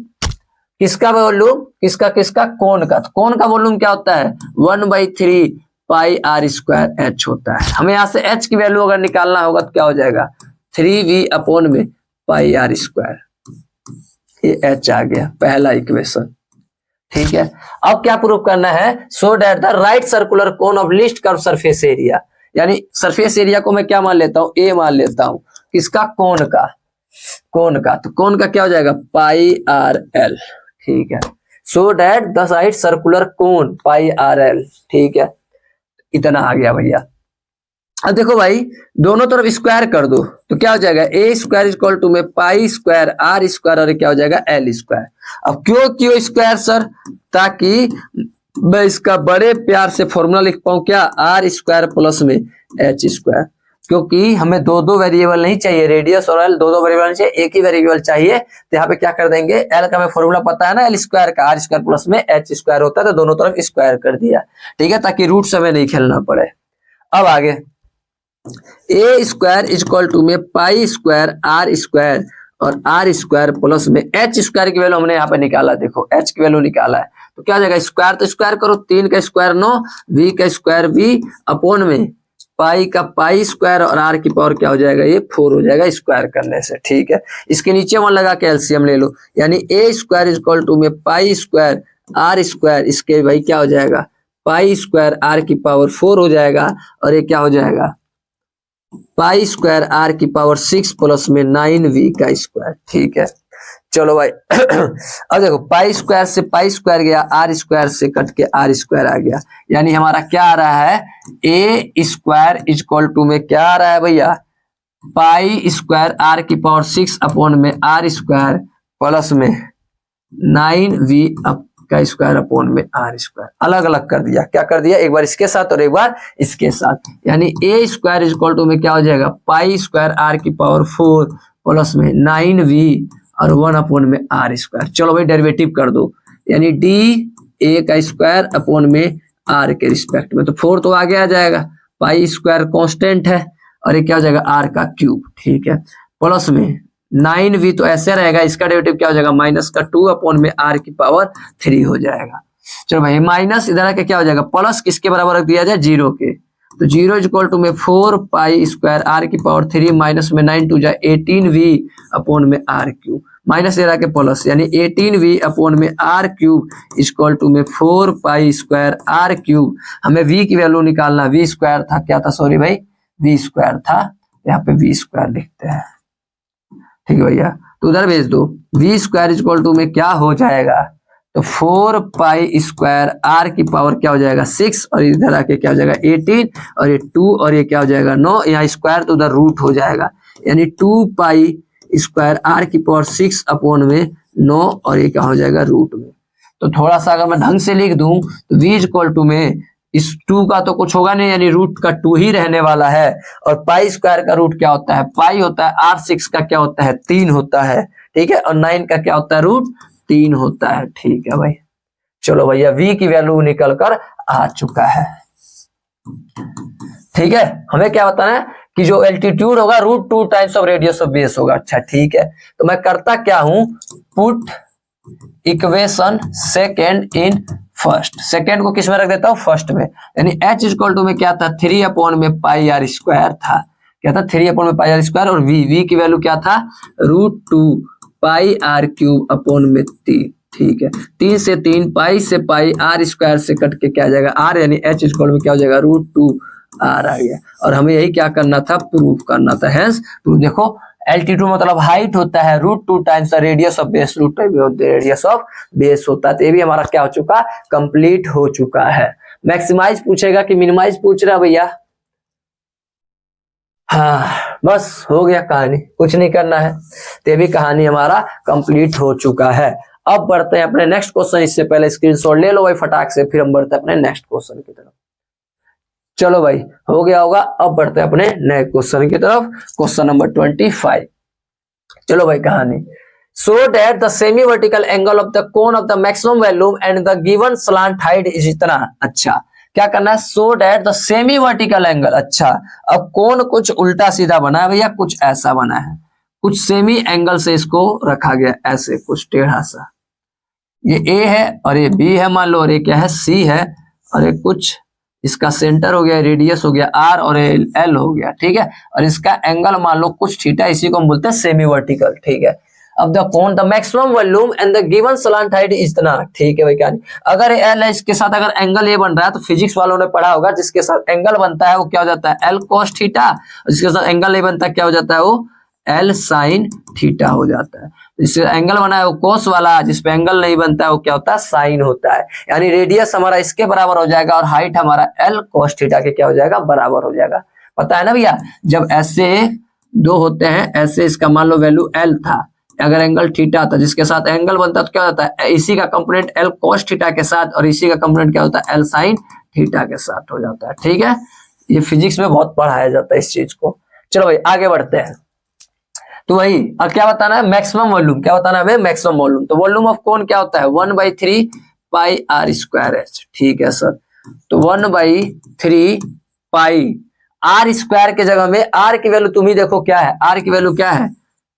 [SPEAKER 1] किसका वॉल्यूम, किसका किसका, कोण का। तो कोण का वॉल्यूम क्या होता है 1/3 पाई आर स्क्वायर एच होता है। हमें यहाँ से एच की वैल्यू अगर निकालना होगा तो क्या हो जाएगा 3v अपॉन में पाई आर स्क्वायर, ये एच आ गया पहला इक्वेशन। ठीक है, अब क्या प्रूव करना है, so that the right circular cone of least curve surface area, यानी सरफेस एरिया को मैं क्या मान लेता हूं, ए मान लेता हूं, किसका, कोन का, कोन का। तो कोन का क्या हो जाएगा पाई आर एल। ठीक है, so that the right circular cone pi R L. ठीक है, इतना आ गया भैया। अब देखो भाई दोनों तरफ स्क्वायर कर दो तो क्या हो जाएगा ए स्क्वायर इक्वल टू में पाई स्क्वायर आर स्क्वायर और क्या हो जाएगा एल स्क्वायर। अब क्यों स्क्वायर सर, ताकि मैं इसका बड़े प्यार से फॉर्मूला लिख पाऊं क्या, आर स्क्वायर प्लस में एच स्क्वायर, क्योंकि हमें दो वेरिएबल नहीं चाहिए, रेडियस और एल दो वेरिएबल नहीं चाहिए, एक ही वेरिएबल चाहिए। तो यहाँ पे क्या कर देंगे, एल का हमें फॉर्मूला पता है ना, एल स्क्वायर का, आर स्क्वायर प्लस में एच स्क्वायर होता है, तो दोनों तरफ स्क्वायर कर दिया। ठीक है, ताकि रूट से हमें नहीं खेलना पड़े। अब आगे ए स्क्वायर इक्वल टू में पाई स्क्वायर आर स्क्वायर और आर स्क्वायर प्लस में एच स्क्वायर की वैल्यू हमने यहाँ पे निकाला, देखो एच की वैल्यू निकाला है तो क्या हो जाएगा, स्क्वायर तो स्क्वायर करो, 3 का स्क्वायर 9, वी का स्क्वायर वी अपॉन में पाई का पाई स्क्वायर और आर की पावर क्या हो जाएगा, ये 4 हो जाएगा स्क्वायर करने से। ठीक है, इसके नीचे 1 लगा के एलसीएम ले लो, यानी ए स्क्वायर इक्वल टू में पाई स्क्वायर आर स्क्वायर, इसके भाई क्या हो जाएगा पाई स्क्वायर आर की पावर 4 हो जाएगा और ये क्या हो जाएगा पाई स्क्वायर आर की पावर 6 प्लस में 9v का स्क्वायर। ठीक है, चलो भाई अब देखो पाई स्क्वायर से पाई स्क्वायर गया, आर स्क्वायर से कट के आर स्क्वायर आ गया, यानी हमारा क्या आ रहा है ए स्क्वायर इक्वल टू में क्या आ रहा है भैया पाई स्क्वायर आर की पावर 6 अपॉन में आर स्क्वायर प्लस में 9v का स्क्वायर अपॉन में आर स्क्वायर। अलग अलग कर दिया, क्या कर दिया, एक बार इसके साथ और एक बार इसके साथ, यानी ए स्क्वायर इक्वल टू में क्या हो जाएगा पाई स्क्वायर आर की पावर 4 प्लस में 9v और 1 अपॉन में आर स्क्वायर। चलो भाई डेरिवेटिव कर दो, यानी डी ए का स्क्वायर अपॉन में आर के रिस्पेक्ट में, तो 4 तो आगे आ जाएगा, पाई स्क्वायर कांस्टेंट है और ये क्या हो जाएगा आर का क्यूब। ठीक है, प्लस में 9v तो ऐसे रहेगा, इसका डेरिवेटिव क्या हो जाएगा माइनस का 2 अपॉन में आर की पावर 3 हो जाएगा। चलो भाई माइनस इधर आके क्या हो जाएगा प्लस, किसके बराबर रख दिया जाए 0 के, तो 0 इक्वल टू में 4 पाई स्क्वायर आर की पावर 3 माइनस में 9 2 जाए 18v अपॉन में आर क्यूब, माइनस इधर आके प्लस, यानी 18v अपॉन में आर क्यूब इक्वल टू में 4 पाई स्क्वायर आर क्यूब। हमें v की वैल्यू निकालना, v स्क्वायर था, क्या था सॉरी भाई v स्क्वायर था, यहाँ पे v स्क्वायर लिखते हैं। ठीक है भैया, तो उधर भेज दो, वी स्क्वायर इक्वल टू में क्या हो जाएगा, तो 4 पाई स्क्वायर आर की पावर क्या हो जाएगा 6 और इधर आके क्या हो जाएगा 18 और ये 2 और ये क्या हो जाएगा 9, यहाँ स्क्वायर तो उधर रूट हो जाएगा, यानी 2 पाई स्क्वायर आर की पावर 6 अपॉन में 9 और ये क्या हो जाएगा रूट में। तो थोड़ा सा अगर मैं ढंग से लिख दूं तो वी इक्वल टू में इस 2 का तो कुछ होगा नहीं, यानी रूट का 2 ही रहने वाला है, और पाई स्क्वायर का रूट क्या होता है पाई होता है, R6 का क्या होता है 3 होता है। ठीक है, और 9 का क्या होता है रूट 3 होता है। ठीक है भाई, चलो भैया v की वैल्यू निकल कर आ चुका है। ठीक है, हमें क्या बताना है कि जो एल्टीट्यूड होगा √2 times of radius of base होगा। अच्छा ठीक है, तो मैं करता क्या हूं, put equation second in first, second को किस में रख देता हूं फर्स्ट में, यानी h इक्वल टू में क्या था 3 अपॉन में पाई आर स्क्वायर था, क्या था 3 अपॉन में पाई आर स्क्वायर, और v की वैल्यू क्या था √2 पाई आर क्यूब अपॉन में 3। ठीक है, 3 से 3 पाई से पाई आर स्क्वायर से कट के क्या आ जाएगा r, यानी h इक्वल में क्या हो जाएगा √2 r आ गया, और हमें यही क्या करना था प्रूफ करना था। हेंस प्रूफ देखो एल्टीट्यूड मतलब हाइट होता है √2 times radius of base, radius of base होता है, तो ये भी हमारा क्या हो चुका कंप्लीट हो चुका है। मैक्सिमाइज पूछेगा कि मिनिमाइज पूछ रहा भैया, हाँ बस हो गया कहानी, कुछ नहीं करना है, तो ये भी कहानी हमारा कंप्लीट हो चुका है। अब बढ़ते हैं अपने नेक्स्ट क्वेश्चन, इससे पहले स्क्रीनशॉट ले लो भाई फटाक से, फिर हम बढ़ते हैं अपने नेक्स्ट क्वेश्चन की तरफ। चलो भाई हो गया होगा, अब बढ़ते हैं अपने नए क्वेश्चन की तरफ, क्वेश्चन नंबर 25। चलो भाई कहानी, सो that the semi vertical angle of the cone of the maximum volume and the given slant height is इतना। अच्छा क्या करना है, so that the semi vertical angle, अच्छा अब कोन कुछ उल्टा सीधा बना है भैया, कुछ ऐसा बना है, कुछ सेमी एंगल से इसको रखा गया ऐसे कुछ टेढ़ा सा, ये ए है और ये बी है मान लो, और ये क्या है सी है, और ये कुछ इसका सेंटर हो गया, रेडियस हो गया आर, और एल हो गया, ठीक है। और इसका एंगल मान लो कुछ थीटा, इसी को हम बोलते हैं सेमी वर्टिकल, ठीक है। अब the cone the maximum volume and the given slant height इतना, ठीक है भाई। क्या अगर एल है, इसके साथ अगर एंगल ए बन रहा है तो फिजिक्स वालों ने पढ़ा होगा, जिसके साथ एंगल बनता है वो क्या हो जाता है एल कोस थीटा, जिसके साथ एंगल ए बनता है क्या हो जाता है वो एल साइन थीटा हो जाता है। जिससे एंगल बना है वो कोस वाला, जिसपे एंगल नहीं बनता है वो क्या होता है साइन होता है। यानी रेडियस हमारा इसके बराबर हो जाएगा और हाइट हमारा एल कोस थीटा के क्या हो जाएगा बराबर हो जाएगा। पता है ना भैया, जब ऐसे दो होते हैं, ऐसे इसका मान लो वैल्यू एल था, अगर एंगल थीटा था जिसके साथ एंगल बनता है तो क्या होता है इसी का कंपोनेंट एल कोस थीटा के साथ, और इसी का कंपोनेंट क्या होता है एल साइन थीटा के साथ हो जाता है, ठीक है। ये फिजिक्स में बहुत पढ़ाया जाता है इस चीज को। चलो भाई आगे बढ़ते हैं। तो वही अब क्या बताना है मैक्सिमम वॉल्यूम, क्या बताना है हमें मैक्सिमम वॉल्यूम। तो वॉल्यूम ऑफ कोन क्या होता है 1/3 पाई आर स्क्वायर एच, ठीक है सर। तो 1/3 पाई आर स्क्वायर के जगह में आर की वैल्यू तुम ही देखो क्या है, आर की वैल्यू क्या है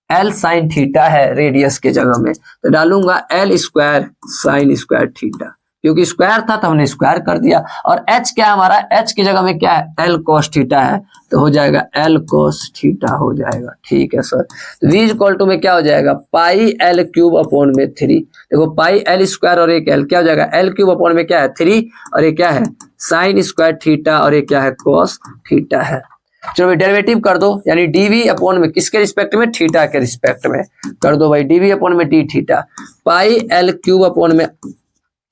[SPEAKER 1] एल साइन थीटा है रेडियस के जगह में, तो डालूंगा L square sine square theta, क्योंकि स्क्वायर था तो हमने स्क्वायर कर दिया। और एच क्या है हमारा, एच की जगह में क्या है एल कोस थीटा है, तो हो जाएगा एल कोस थीटा हो जाएगा, ठीक है सर। तो v इक्वल टू में क्या हो जाएगा पाई एल क्यूब अपॉन में 3, देखो पाई एल स्क्वायर और एक एल क्या हो जाएगा एल क्यूब अपॉन में क्या है 3, और ये क्या है साइन स्क्वायर थीटा, और ये क्या है कोस थीटा है। चलो भाई डेरिवेटिव कर दो, यानी डीवी अपॉन में किसके रिस्पेक्ट में थीटा के रिस्पेक्ट में कर दो भाई, डीवी अपॉन में D theta, pi L cube upon में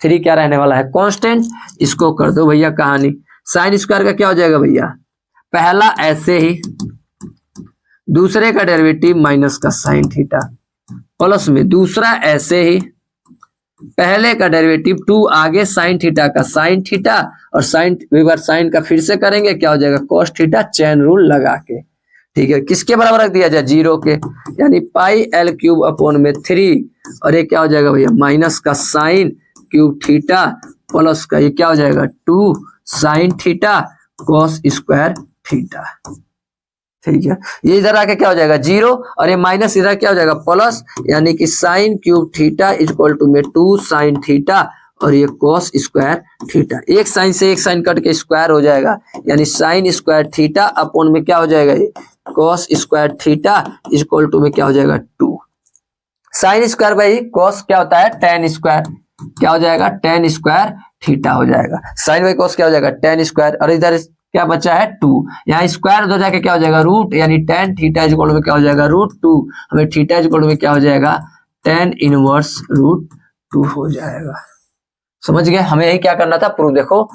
[SPEAKER 1] 3 क्या रहने वाला है कांस्टेंट, इसको कर दो भैया कहानी। साइन स्क्वायर का क्या हो जाएगा भैया पहला ऐसे ही, दूसरे का डेरिवेटिव माइनस का साइन थीटा, प्लस में दूसरा ऐसे ही, पहले का डेरिवेटिव 2 आगे साइन थीटा का साइन थीटा, और साइन बार साइन का फिर से करेंगे क्या हो जाएगा कोस थीटा, चेन रूल लगा के, ठीक है। किसके बराबर रख दिया जाए 0 के, यानी पाई एल क्यूब अपॉन में 3, और ये क्या हो जाएगा भैया माइनस का साइन क्यूब थीटा, प्लस का ये क्या हो जाएगा 2 sine theta cos square theta, ठीक है। ये इधर आके क्या हो जाएगा 0, और ये माइनस इधर क्या हो जाएगा प्लस, यानी कि sine cube theta equal to में 2 साइन थीटा, और ये कोस स्क्वायर थीटा, एक साइन से एक साइन कट के स्क्वायर हो जाएगा, यानी साइन स्क्वायर थीटा अपॉन में क्या हो जाएगा ये cos square theta equal to में क्या हो जाएगा 2 साइन स्क्वायर बाई कोस क्या होता है tan स्क्वायर, क्या हो जाएगा tan स्क्वायर थीटा हो जाएगा, साइन बाई कोस क्या हो जाएगा tan स्क्वायर, और इधर क्या बचा है 2, यहाँ स्क्वायर हो जाके क्या हो जाएगा रूट, यानी tan थीटा इक्वल में क्या हो जाएगा √2, हमें थीटा इक्वल में क्या हो जाएगा tan इनवर्स √2 हो जाएगा। समझ गए, हमें यही क्या करना था प्रूव, देखो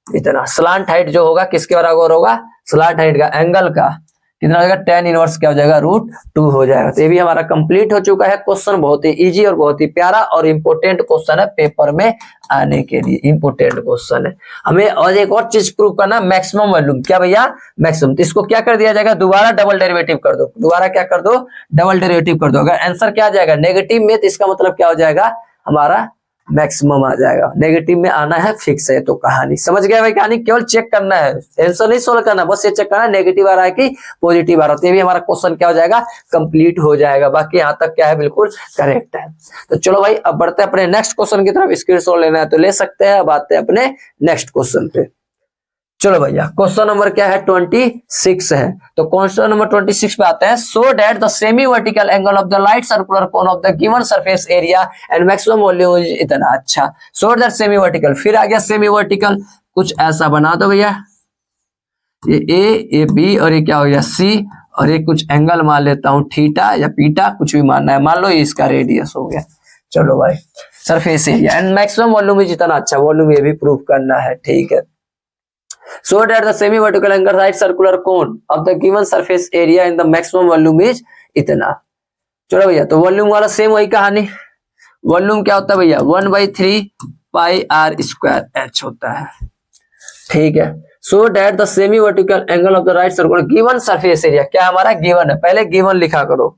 [SPEAKER 1] इतना स्लांट हाइट जो होगा किसके बराबर होगा स्लांट हाइट का एंगल का कितना हो जाएगा tan इनवर्स क्या हो जाएगा √2 हो जाएगा। तो ये भी हमारा कंप्लीट हो चुका है क्वेश्चन, बहुत ही इजी और बहुत ही प्यारा और इंपोर्टेंट क्वेश्चन है पेपर में आने के लिए, इंपोर्टेंट क्वेश्चन है। हमें और एक और चीज प्रूव करना मैक्सिमम वॉल्यूम, क्या भैया मैक्सिमम, तो इसको क्या कर दिया जाएगा दोबारा डबल डेरिवेटिव कर दो, दोबारा क्या कर दो डबल डेरिवेटिव कर दो। अगर आंसर क्या आ जाएगा नेगेटिव में तो इसका मतलब क्या हो जाएगा हमारा मैक्सिमम आ जाएगा, नेगेटिव में आना है फिक्स है। तो कहानी समझ गया भाई, कहानी केवल चेक करना है, आंसर नहीं सोल्व करना, बस ये चेक करना है नेगेटिव आ रहा है कि पॉजिटिव आ रहा है, तो ये भी हमारा क्वेश्चन क्या हो जाएगा कंप्लीट हो जाएगा। बाकी यहाँ तक क्या है बिल्कुल करेक्ट है। तो चलो भाई अब बढ़ते हैं अपने नेक्स्ट क्वेश्चन की तरफ, स्क्रीनशॉट लेना है तो ले सकते हैं। अब आते हैं अपने नेक्स्ट क्वेश्चन पे। चलो भैया क्वेश्चन नंबर क्या है 26 है, तो क्वेश्चन नंबर 26 पे आते हैं। सो that the semi vertical angle of the light circular cone of the given surface area and maximum volume is इतना, अच्छा सो दैट सेमी वर्टिकल, फिर आ गया सेमी वर्टिकल, कुछ ऐसा बना दो भैया, ये बी और ये क्या हो गया सी, और ये कुछ एंगल मान लेता हूं थीटा या पीटा, कुछ भी मानना है, मान लो ये इसका रेडियस हो गया। चलो भाई surface area and maximum volume is इतना, अच्छा वॉल्यूम ये भी प्रूव करना है, ठीक है। So that the semi vertical angle right circular cone of the given surface area in the maximum volume is इतना। चलो भैया तो वॉल्यूम वाला सेम वही कहानी, वॉल्यूम क्या होता है भैया 1/3 पाई आर स्क्वायर एच होता है, ठीक है। So that the semi vertical angle of the right circular given surface area, क्या हमारा गिवन है, पहले गिवन लिखा करो,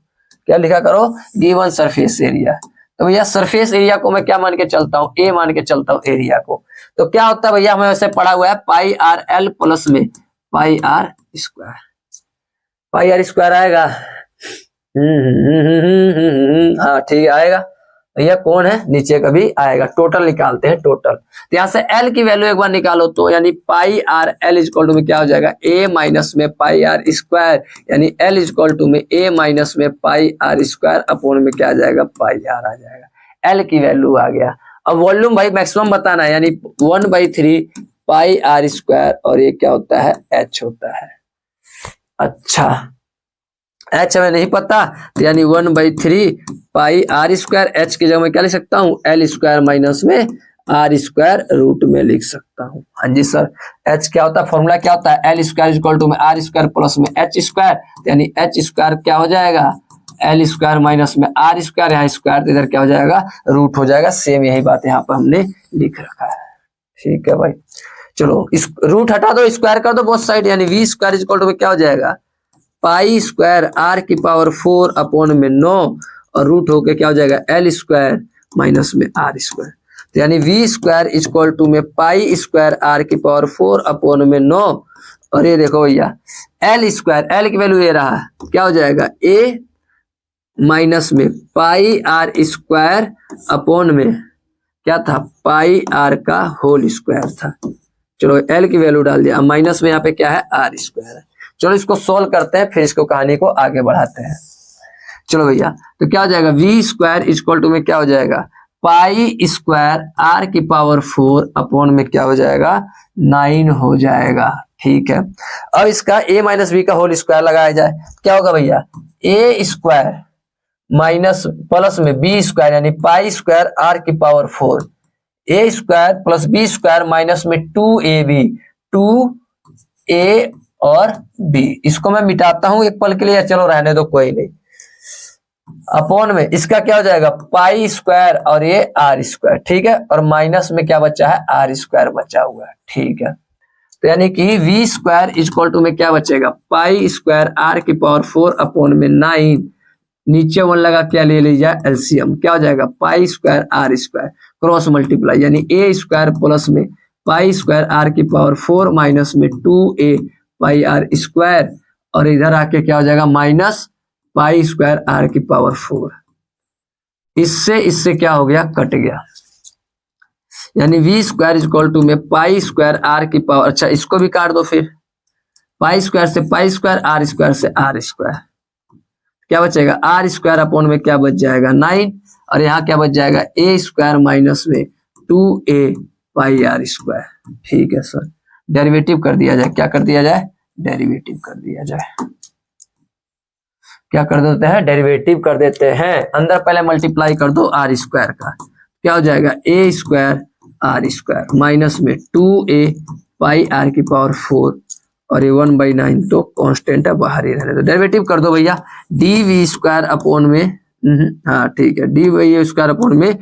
[SPEAKER 1] क्या लिखा करो गिवन सरफेस एरिया। तो भैया सरफेस एरिया को मैं क्या मान के चलता हूँ ए मान के चलता हूँ एरिया को, तो क्या होता है भैया हमें वैसे पढ़ा हुआ है पाई आर एल प्लस में pi are square, pi are square आएगा हाँ ठीक है आएगा। भैया कौन है, नीचे का भी आएगा। टोटल निकालते हैं टोटल। तो यहाँ से एल की वैल्यू एक बार निकालो तो यानी पाई आर एल इजक्वल टू में क्या हो जाएगा, ए माइनस में पाई आर स्क्वायर, यानी एल इजक्वल टू में ए माइनस में पाई आर स्क्वायर अपोन में क्या आ जाएगा, पाई आर आ जाएगा। एल की वैल्यू आ गया। अब वॉल्यूम भाई मैक्सिमम बताना है, यानी 1/3 पाई आर स्क्वायर, और ये क्या होता है, एच होता है। अच्छा एच हमें नहीं पता, तो यानी 1/3 पाई आर स्क्वायर, एच की जगह में क्या लिख सकता हूँ, एल स्क्वायर माइनस में आर स्क्वायर रूट में लिख सकता हूँ। हाँ जी सर, एच क्या होता है, फॉर्मूला क्या होता है, एल स्क्वायर इक्वल टू में आर स्क्वायर प्लस में एच स्क्वायर, यानी एच स्क्वायर क्या हो जाएगा, एल स्क्वायर माइनस में आर स्क्वायर, यहाँ स्क्वायर इधर क्या हो जाएगा, रूट हो जाएगा। सेम यही बात यहाँ पर हमने लिख रखा है। ठीक है भाई, चलो इस रूट हटा दो, स्क्वायर कर दो बोथ साइड, यानी वी स्क्वायर इक्वल टू में क्या हो जाएगा, पाई स्क्वायर आर की पावर 4 अपॉन में 9, और रूट होके क्या हो जाएगा, एल स्क्वायर माइनस में आर स्क्वायर। तो यानी वी स्क्वायर इक्वल टू में पाई स्क्वायर आर की पावर 4 अपॉन में 9, और ये देखो भैया एल स्क्वायर, एल की वैल्यू ये रहा, क्या हो जाएगा, ए माइनस में पाई आर स्क्वायर अपॉन में क्या था, पाई आर का होल स्क्वायर था। चलो एल की वैल्यू डाल दिया, माइनस में यहाँ पे क्या है, आर स्क्वायर है। चलो इसको सोल्व करते हैं, फिर इसको कहानी को आगे बढ़ाते हैं। चलो भैया, तो क्या हो जाएगा, वी स्क्वायर इक्वल टू में क्या हो जाएगा, पाई स्क्वायर आर की पावर 4 अपॉन में क्या हो जाएगा, 9 हो जाएगा। ठीक है, अब इसका a माइनस बी का होल स्क्वायर लगाया जाए, क्या होगा भैया, ए स्क्वायर माइनस प्लस में बी स्क्वायर, यानी पाई स्क्वायर आर की power 4, A square plus B square minus में 2ab, 2a और b, इसको मैं मिटाता हूं एक पल के लिए, चलो रहने दो कोई नहीं, अपॉन में इसका क्या हो जाएगा, पाई स्क्वायर और ये आर स्क्वायर। ठीक है, और माइनस में क्या बचा है, आर स्क्वायर बचा हुआ है। ठीक है, तो यानी कि वी स्क्वायर इक्वल टू में क्या बचेगा, पाई स्क्वायर आर की पावर 4 अपॉन में 9, नीचे 1 लगा क्या ले लीजिए एलसीएम, क्या हो जाएगा, pi square r square cross multiply, यानी ए स्क्वायर प्लस में पाई स्क्वायर आर की पावर 4 माइनस में 2a पाई आर स्क्वायर, और इधर आके क्या हो जाएगा, माइनस पाई स्क्वायर आर की पावर 4। इससे इससे क्या हो गया, कट गया, यानी वी स्क्वायर इक्वल टू में पाई स्क्वायर आर की पावर, अच्छा इसको भी काट दो फिर, पाई स्क्वायर से पाई स्क्वायर, आर स्क्वायर से आर स्क्वायर, क्या बचेगा, आर स्क्वायर अपॉन में क्या बच जाएगा, 9, और यहाँ क्या बच जाएगा, ए स्क्वायर माइनस में 2a पाई आर स्क्वायर। ठीक है सर, डेरिवेटिव कर दिया जाए, क्या कर दिया जाए, डेरिवेटिव कर दिया जाए, क्या कर देते हैं, डेरिवेटिव कर देते हैं। अंदर पहले मल्टीप्लाई कर दो आर स्क्वायर का, क्या हो जाएगा, ए स्क्वायर आर स्क्वायर माइनस में 2a पाई आर की पावर 4, और ये 1/9 तो कांस्टेंट है, बाहर ही रहने दो। डेरिवेटिव कर दो भैया, डी वी स्क्वायर अपॉन में, हाँ ठीक है, डी वी स्क्वायर अपॉन में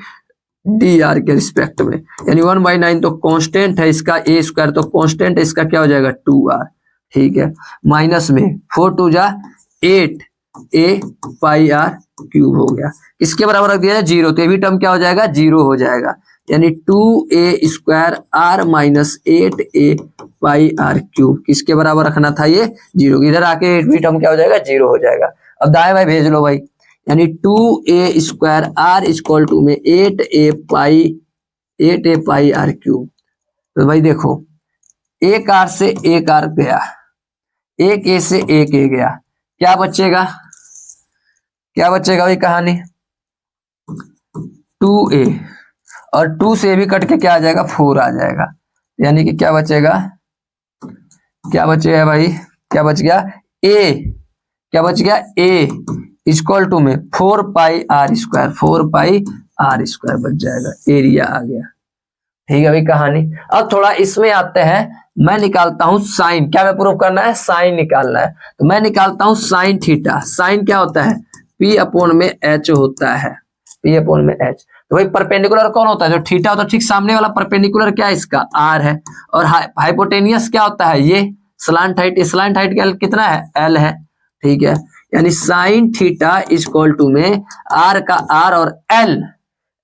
[SPEAKER 1] डी आर के रिस्पेक्ट में, यानी 1/9 तो कांस्टेंट है इसका, ए स्क्वायर तो कांस्टेंट है इसका, क्या हो जाएगा 2r। ठीक है, माइनस में 4 2 जा 8 a पाई आर क्यूब हो गया, इसके बराबर रख दिया जाए 0, तो ये भी टर्म क्या हो जाएगा, 0 हो जाएगा, यानी 2a square r minus 8a pi r cube, किसके बराबर रखना था, ये 0, इधर आके भी टर्म क्या हो जाएगा, 0 हो जाएगा। अब दाएं भाई भेज लो भाई, यानी 2a square are equal to में 8a पाई आर क्यूब। तो भाई देखो, एक आर से एक आर गया, एक ए से एक ए गया, क्या बचेगा, क्या बचेगा भाई कहानी, 2a, और 2 से भी कट के क्या आ जाएगा, 4 आ जाएगा, यानी कि क्या बचेगा, क्या बचेगा भाई, क्या बच गया, a, क्या बच गया, a इक्वल टू में 4 pi are square, 4 pi are square बच जाएगा, एरिया आ गया। ठीक है भाई कहानी। अब थोड़ा इसमें आते हैं, मैं निकालता हूं साइन, क्या मैं प्रूव करना है, साइन निकालना है, तो मैं निकालता हूं साइन थीटा। साइन क्या होता है, p अपॉन में h होता है, p अपॉन में h। तो भाई परपेंडिकुलर कौन होता है, जो थीटा होता है ठीक सामने वाला परपेंडिकुलर क्या है इसका, r है, और हाइपोटेनियस क्या होता है, ये स्लांट हाइट, स्लांट हाइट का कितना है, l है। ठीक है, यानी साइन थीटा इक्वल टू में r का r और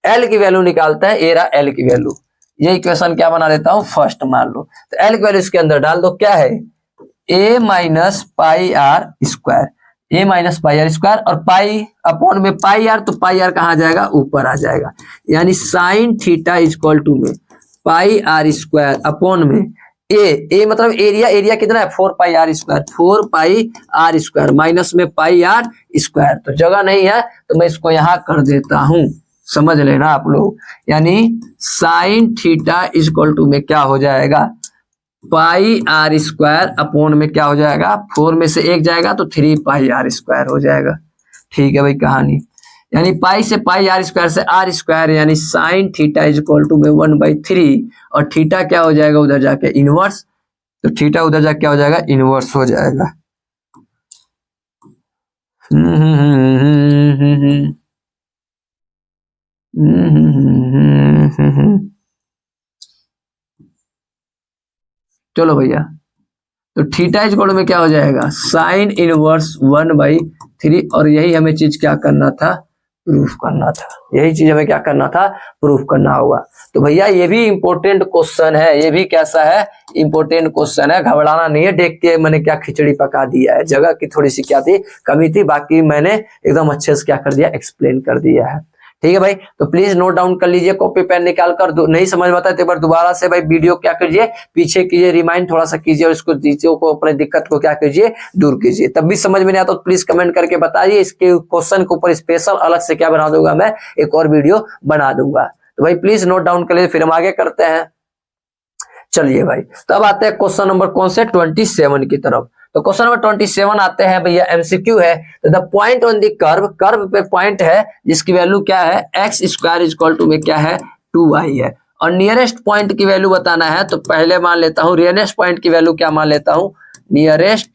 [SPEAKER 1] l की वैल्यू निकालता है, एरा l की वैल्यू, ये इक्वेशन क्या बना देता हूं, फर्स्ट मान लो, तो l की वैल्यू इसके अंदर डाल दो, क्या है, a minus pi are square, a minus pi are square, और पाई अपॉन में पाई आर, तो पाई आर कहाँ जाएगा, ऊपर आ जाएगा। यानी sine theta is equal to में पाई आर स्क्वायर अपॉन में ए मतलब एरिया, एरिया कितना है 4 pi are square, 4 pi are square minus में पाई आर स्क्वायर। तो जगह नहीं है तो मैं इसको यहां कर देता हूं, समझ लेना आप लोग। यानी sine theta is equal to में क्या हो जाएगा, पाई आर स्क्वायर अपॉन में क्या हो जाएगा, 4 में से 1 जाएगा तो 3 पाई आर स्क्वायर हो जाएगा। ठीक है भाई कहानी, यानी पाई से पाई आर स्क्वायर से आर स्क्वायर, यानी sine theta is equal to में 1/3, और थीटा क्या हो जाएगा उधर जाके इनवर्स, तो थीटा उधर जाके क्या हो जाएगा, इनवर्स हो जाएगा। चलो भैया, तो थीटा इज इक्वल में क्या हो जाएगा, साइन इनवर्स 1/3, और यही हमें चीज क्या करना था, प्रूफ करना था। यही चीज हमें क्या करना था, प्रूफ करना होगा। तो भैया ये भी इंपॉर्टेंट क्वेश्चन है, ये भी कैसा है, इंपॉर्टेंट क्वेश्चन है, घबराना नहीं है। देख के मैंने क्या खिचड़ी पका दिया है, जगह की थोड़ी सी क्या थी, कमी थी, बाकी मैंने एकदम अच्छे से क्या कर दिया, एक्सप्लेन कर दिया है। ठीक है भाई, तो प्लीज नोट डाउन कर लीजिए, कॉपी पेन निकाल कर। नहीं समझ में आता है तो एक बार दोबारा से भाई वीडियो क्या कीजिए, पीछे कीजिए, रिमाइंड थोड़ा सा कीजिए, और इसको चीजों को, अपने दिक्कत को क्या कीजिए, दूर कीजिए। तब भी समझ में नहीं आता तो प्लीज कमेंट करके बताइए, इसके क्वेश्चन के ऊपर स्पेशल अलग से क्या बना दूंगा, मैं एक और वीडियो बना दूंगा। तो भाई प्लीज नोट डाउन कर लीजिए, फिर हम आगे करते हैं। चलिए भाई, तब आते हैं क्वेश्चन नंबर कौन से, 27 की तरफ। तो क्वेश्चन नंबर 27 आते हैं भैया, एमसीक्यू है। तो the point on the curve, curve पे पॉइंट है जिसकी वैल्यू क्या है, x square is equal to में क्या है, 2y है, और नियरेस्ट पॉइंट की वैल्यू बताना है। तो पहले मान लेता हूं नियरेस्ट पॉइंट की वैल्यू क्या मान लेता हूं, नियरेस्ट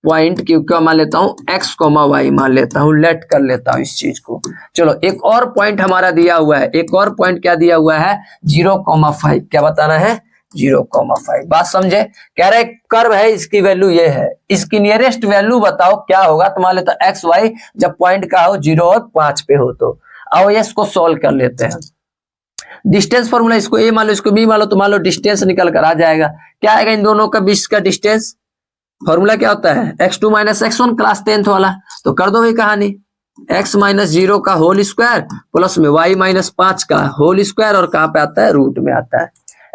[SPEAKER 1] पॉइंट की क्या मान लेता हूं, x, y मान लेता हूं, लेट कर लेता हूं इस चीज को। चलो एक और पॉइंट हमारा दिया हुआ है, एक और पॉइंट क्या दिया हुआ है, 0,5, क्या बताना है, 0,5। बात समझे, कह रहे कर्व है, इसकी वैल्यू ये है, इसकी नियरेस्ट वैल्यू बताओ क्या होगा। तो मान लेता एक्स वाई, जब पॉइंट का हो 0 और 5 पे हो। तो आओ ये इसको सॉल्व कर लेते हैं। डिस्टेंस फॉर्मूला, इसको ए मान लो, इसको बी मान लो, तो मान लो डिस्टेंस निकल कर आ जाएगा। क्या आएगा इन दोनों का बीच का डिस्टेंस, फॉर्मूला क्या होता है, x2 - x1, क्लास 10th वाला। तो कर दो भाई कहानी, x - 0 का होल स्क्वायर प्लस में y - 5 का होल स्क्वायर, और कहाँ पे आता है, रूट में आता है।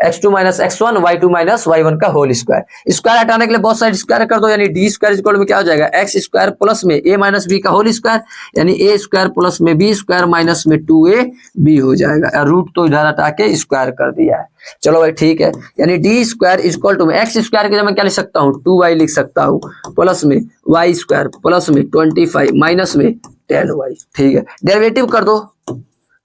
[SPEAKER 1] x2 - x1, y2 - y1 का होल स्क्वायर। स्क्वायर हटाने के लिए बहुत सारे स्क्वायर कर दो, यानी डी स्क्वायर इक्वल में क्या हो जाएगा, एक्स स्क्वायर प्लस में a - b का होल स्क्वायर, यानी a स्क्वायर प्लस में b स्क्वायर माइनस में 2ab हो जाएगा। रूट तो इधर हटा के स्क्वायर कर दिया है। चलो भाई ठीक है, यानी डी स्क्वायर इक्वल टू में एक्स स्क्वायर के लिए मैं क्या लिख सकता हूँ, 2y लिख सकता हूँ, प्लस में y स्क्वायर प्लस में 25 माइनस में 10y। ठीक है, डेरिवेटिव कर दो,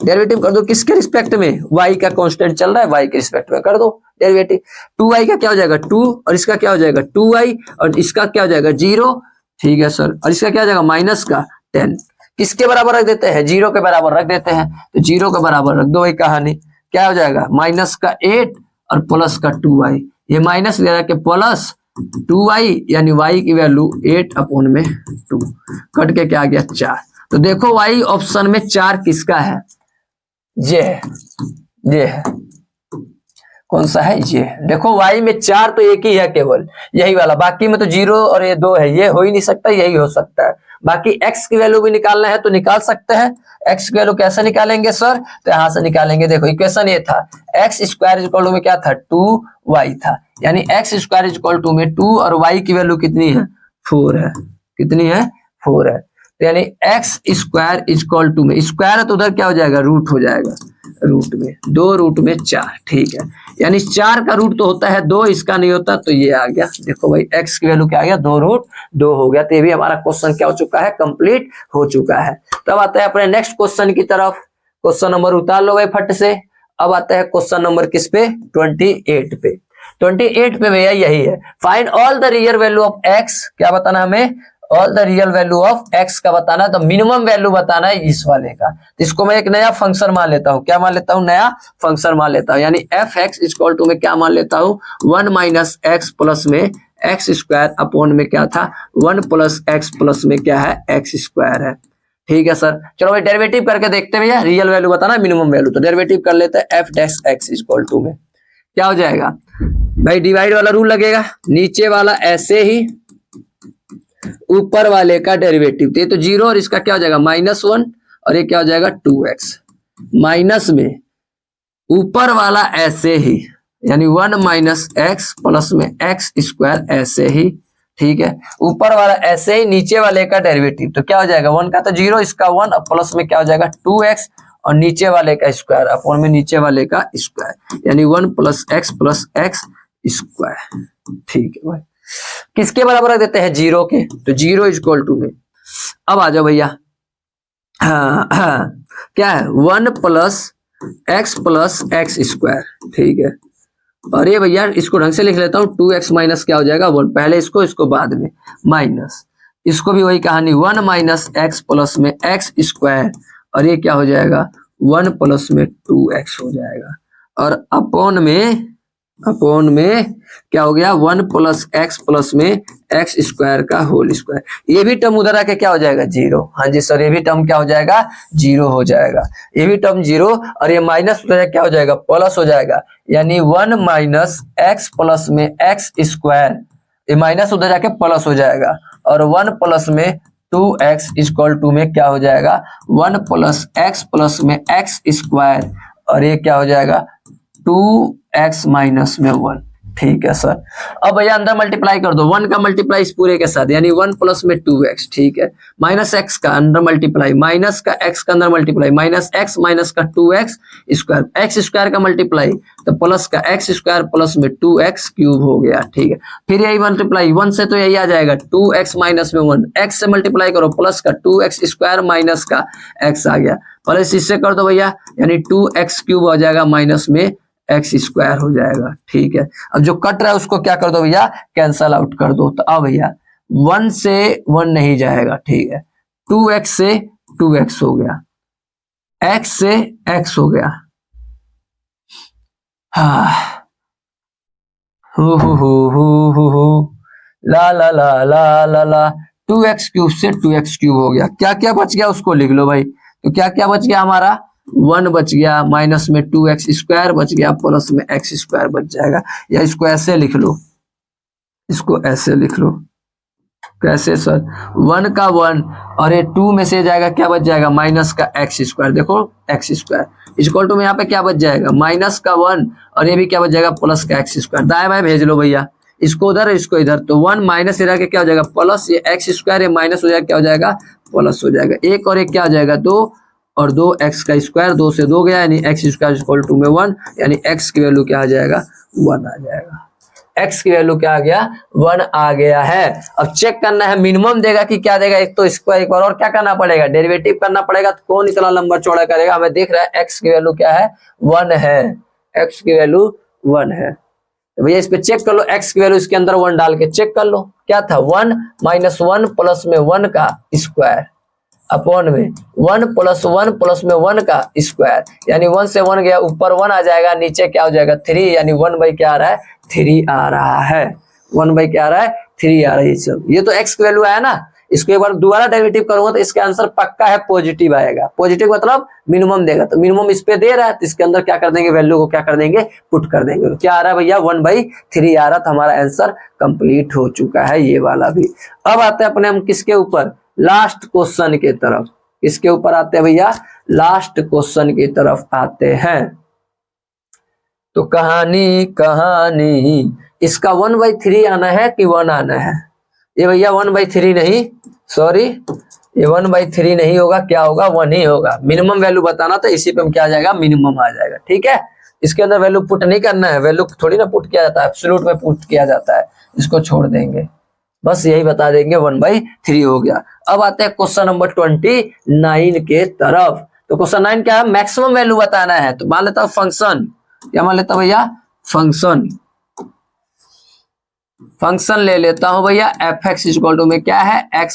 [SPEAKER 1] डेरिवेटिव कर दो किसके रिस्पेक्ट में, y का कांस्टेंट चल रहा है, y के रिस्पेक्ट में कर दो डेरिवेटिव। 2y का क्या हो जाएगा 2, और इसका क्या हो जाएगा 2y, और इसका क्या हो जाएगा 0। ठीक है सर, और इसका क्या हो जाएगा माइनस का 10। किसके बराबर रख देते हैं, 0 के बराबर रख देते हैं। तो 0 के बराबर रख दो भाई कहानी, क्या हो जाएगा माइनस का 8 और प्लस का 2y, ये माइनस ले के प्लस 2y, यानी y की वैल्यू 8/2, कट के क्या आ गया 4। तो देखो y ऑप्शन में 4 किसका है, ये है, कौन सा है ये, देखो y में 4 तो एक ही है केवल, यही वाला, बाकी में तो 0 और ये 2 है, ये हो ही नहीं सकता, यही हो सकता है। बाकी x की वैल्यू भी निकालना है तो निकाल सकते हैं। x की वैल्यू कैसे निकालेंगे सर, तो यहां से निकालेंगे। देखो इक्वेशन ये था, x स्क्वायर इक्वल टू में क्या था 2y था, यानी x स्क्वायर इक्वल टू में 2 और y की वैल्यू कितनी है 4 है, कितनी है 4 है। तो यानी x स्क्वायर इक्वल टू में, स्क्वायर है तो उधर क्या हो जाएगा रूट हो जाएगा, रूट में 2 रूट में 4। ठीक है, यानी 4 का रूट तो होता है 2, इसका नहीं होता, तो ये आ गया। देखो भाई x की वैल्यू क्या आ गया 2 रूट 2 हो गया। तो ये भी हमारा क्वेश्चन क्या हो चुका है, कंप्लीट हो चुका है। तब आते हैं अपने नेक्स्ट क्वेश्चन की तरफ। क्वेश्चन नंबर उतार लो भाई फट से। अब आता है क्वेश्चन नंबर किस पे, 28 पे। 28 पे भैया यही है, find all the real value of x, क्या बताना हमें, all the real value of x का बताना है। तो मिनिमम वैल्यू बताना है इस वाले का। तो इसको मैं एक नया फंक्शन मान लेता हूँ, क्या मान लेता हूँ, नया फंक्शन मान लेता हूँ, यानी f(x) इक्वल टू में क्या मान लेता हूँ 1 - x प्लस में x स्क्वायर अपॉन में क्या था 1 + x प्लस में क्या है x स्क्वायर है। ठीक है सर, चलो भाई डेरिवेटिव करके देखते हैं भैया, रियल वैल्यू बताना मिनिमम वैल्यू। तो डेरिवेटिव कर लेते हैं f(x) इक्वल टू में क्या हो जाएगा भाई, डिवाइड वाला रूल लगेगा, नीचे वाला ऐसे ही ऊपर वाले का डेरिवेटिव, तो ये तो 0 और इसका क्या हो जाएगा -1 और ये क्या हो जाएगा 2x। माइनस में ऊपर वाला ऐसे ही, यानी 1 - x प्लस में x स्क्वायर ऐसे ही, ठीक है। ऊपर वाला ऐसे ही, नीचे वाले का डेरिवेटिव, तो क्या हो जाएगा 1 का तो 0, इसका 1 और प्लस में क्या हो जाएगा 2x और नीचे वाले का स्क्वायर अपॉन में नीचे वाले का स्क्वायर, यानी 1 + x + x स्क्वायर, ठीक है भाई। किसके बराबर रख देते हैं 0 के, तो 0 = में। अब आ जाओ भैया, क्या है 1 + x + x स्क्वायर, ठीक है। और ये भैया इसको ढंग से लिख लेता हूँ, 2x माइनस क्या हो जाएगा 1, पहले इसको बाद में माइनस, इसको भी वही कहानी 1 - x प्लस में x स्क्वायर और ये क्या हो जाएगा 1 + में 2x हो जाएगा, और अपॉन में क्या हो गया 1 + x प्लस में x स्क्वायर का होल स्क्वायर। ये भी टर्म उधर आके क्या हो जाएगा 0, हाँ जी सर, ये भी टर्म क्या हो जाएगा 0 हो जाएगा, ये भी टर्म 0 और ये माइनस उधर क्या हो जाएगा प्लस हो जाएगा, यानी 1 - x प्लस में x स्क्वायर, ये माइनस उधर जाके प्लस हो जाएगा, और 1 + में 2x = में क्या हो जाएगा 1 + x प्लस में x स्क्वायर और ये क्या हो जाएगा 2x - में 1, ठीक है सर। अब भैया अंदर मल्टीप्लाई कर दो, 1 का मल्टीप्लाई इस पूरे के साथ, यानी 1 + में 2x, ठीक है, -x का अंदर मल्टीप्लाई, माइनस का x का अंदर मल्टीप्लाई, -x - का 2x स्क्वायर, x स्क्वायर का मल्टीप्लाई तो प्लस का x स्क्वायर प्लस में 2x³ हो गया, ठीक है। फिर यही मल्टीप्लाई 1 से तो यही आ जाएगा 2x - में 1, x से मल्टीप्लाई करो प्लस का 2x स्क्वायर माइनस का x आ गया, प्लस इससे कर दो भैया, यानी 2x³ हो जाएगा माइनस में x स्क्वायर हो जाएगा, ठीक है। अब जो कट रहा है उसको क्या कर दो भैया कैंसल आउट कर दो, तो अब भैया 1 से 1 नहीं जाएगा, ठीक है, 2x से 2x हो गया, x से x हो गया, हाँ हो ला ला ला ला ला ला 2x³ से 2x³ हो गया। क्या क्या बच गया उसको लिख लो भाई, तो क्या क्या बच गया हमारा 1 बच गया, माइनस में 2x स्क्वायर बच गया, प्लस में x स्क्वायर बच जाएगा, या इसको ऐसे लिख लो, इसको ऐसे लिख लो, कैसे सर 1 का 1 और ये 2 में से जाएगा क्या बच जाएगा माइनस का x स्क्वायर, देखो x स्क्वायर इक्वल टू में यहाँ पे क्या बच जाएगा -1 और ये भी क्या बच जाएगा प्लस का x स्क्वायर, दाएं बाएं भेज लो भैया, इसको उधर इसको इधर, तो 1 माइनस इधर के क्या हो जाएगा प्लस, ये x स्क्वायर ये माइनस हो जाएगा क्या हो जाएगा प्लस हो जाएगा, 1 और 1 क्या हो जाएगा 2 और 2 x का स्क्वायर, 2 से 2 गया, यानी x स्क्वायर इक्वल टू में 1, यानी x की वैल्यू क्या आ जाएगा 1 आ जाएगा, x की वैल्यू क्या आ गया 1 आ गया है। अब चेक करना है मिनिमम देगा कि क्या देगा, एक तो स्क्वायर, एक बार और क्या करना पड़ेगा डेरिवेटिव करना पड़ेगा, तो कौन इतना लंबा चौड़ा करेगा, हमें देख रहा है x की वैल्यू क्या है 1 है, x की वैल्यू 1 है, तो भैया इस पे चेक कर लो, x की वैल्यू इसके अंदर 1 डाल के चेक कर लो, क्या था 1 - 1 प्लस में 1 का स्क्वायर अपॉन में 1 + 1 प्लस में 1 का स्क्वायर, यानी 1 से 1 गया, ऊपर 1 आ जाएगा, नीचे क्या हो जाएगा 3, यानी 1 क्या आ रहा है 3 आ रहा है, 1 क्या आ रहा है 3 आ रहा है, सब ये तो x की वैल्यू आया ना, इसको एक बार दोबारा डेरिवेटिव करूंगा तो इसका आंसर पक्का है पॉजिटिव आएगा, पॉजिटिव मतलब मिनिमम देगा, तो मिनिमम इस पे दे रहा है तो इसके अंदर क्या कर देंगे वैल्यू को क्या कर देंगे पुट कर देंगे, तो क्या आ रहा है भैया 1/3 आ रहा, तो हमारा आंसर कंप्लीट हो चुका है ये वाला भी। अब आते हैं अपने हम किसके ऊपर, लास्ट क्वेश्चन के तरफ, किसके ऊपर आते हैं भैया लास्ट क्वेश्चन की तरफ आते हैं, तो कहानी इसका 1/3 आना है कि 1 आना है, ये भैया 1/3 नहीं, सॉरी ये 1/3 नहीं होगा, क्या होगा 1 ही होगा, मिनिमम वैल्यू बताना, तो इसी पे हम क्या आ जाएगा मिनिमम आ जाएगा, ठीक है। इसके अंदर वैल्यू पुट नहीं करना है, वैल्यू थोड़ी ना पुट किया जाता है, एब्सोल्यूट में पुट किया जाता है, इसको छोड़ देंगे, बस यही बता देंगे 1/3 हो गया। अब आते हैं क्वेश्चन नंबर 29 के तरफ, तो क्वेश्चन 9 क्या है मैक्सिमम वैल्यू बताना है, तो मान लेता हूं फंक्शन, क्या मान लेता हूं भैया फंक्शन ले लेता हूं भैया f(x) इक्वल टू में क्या है x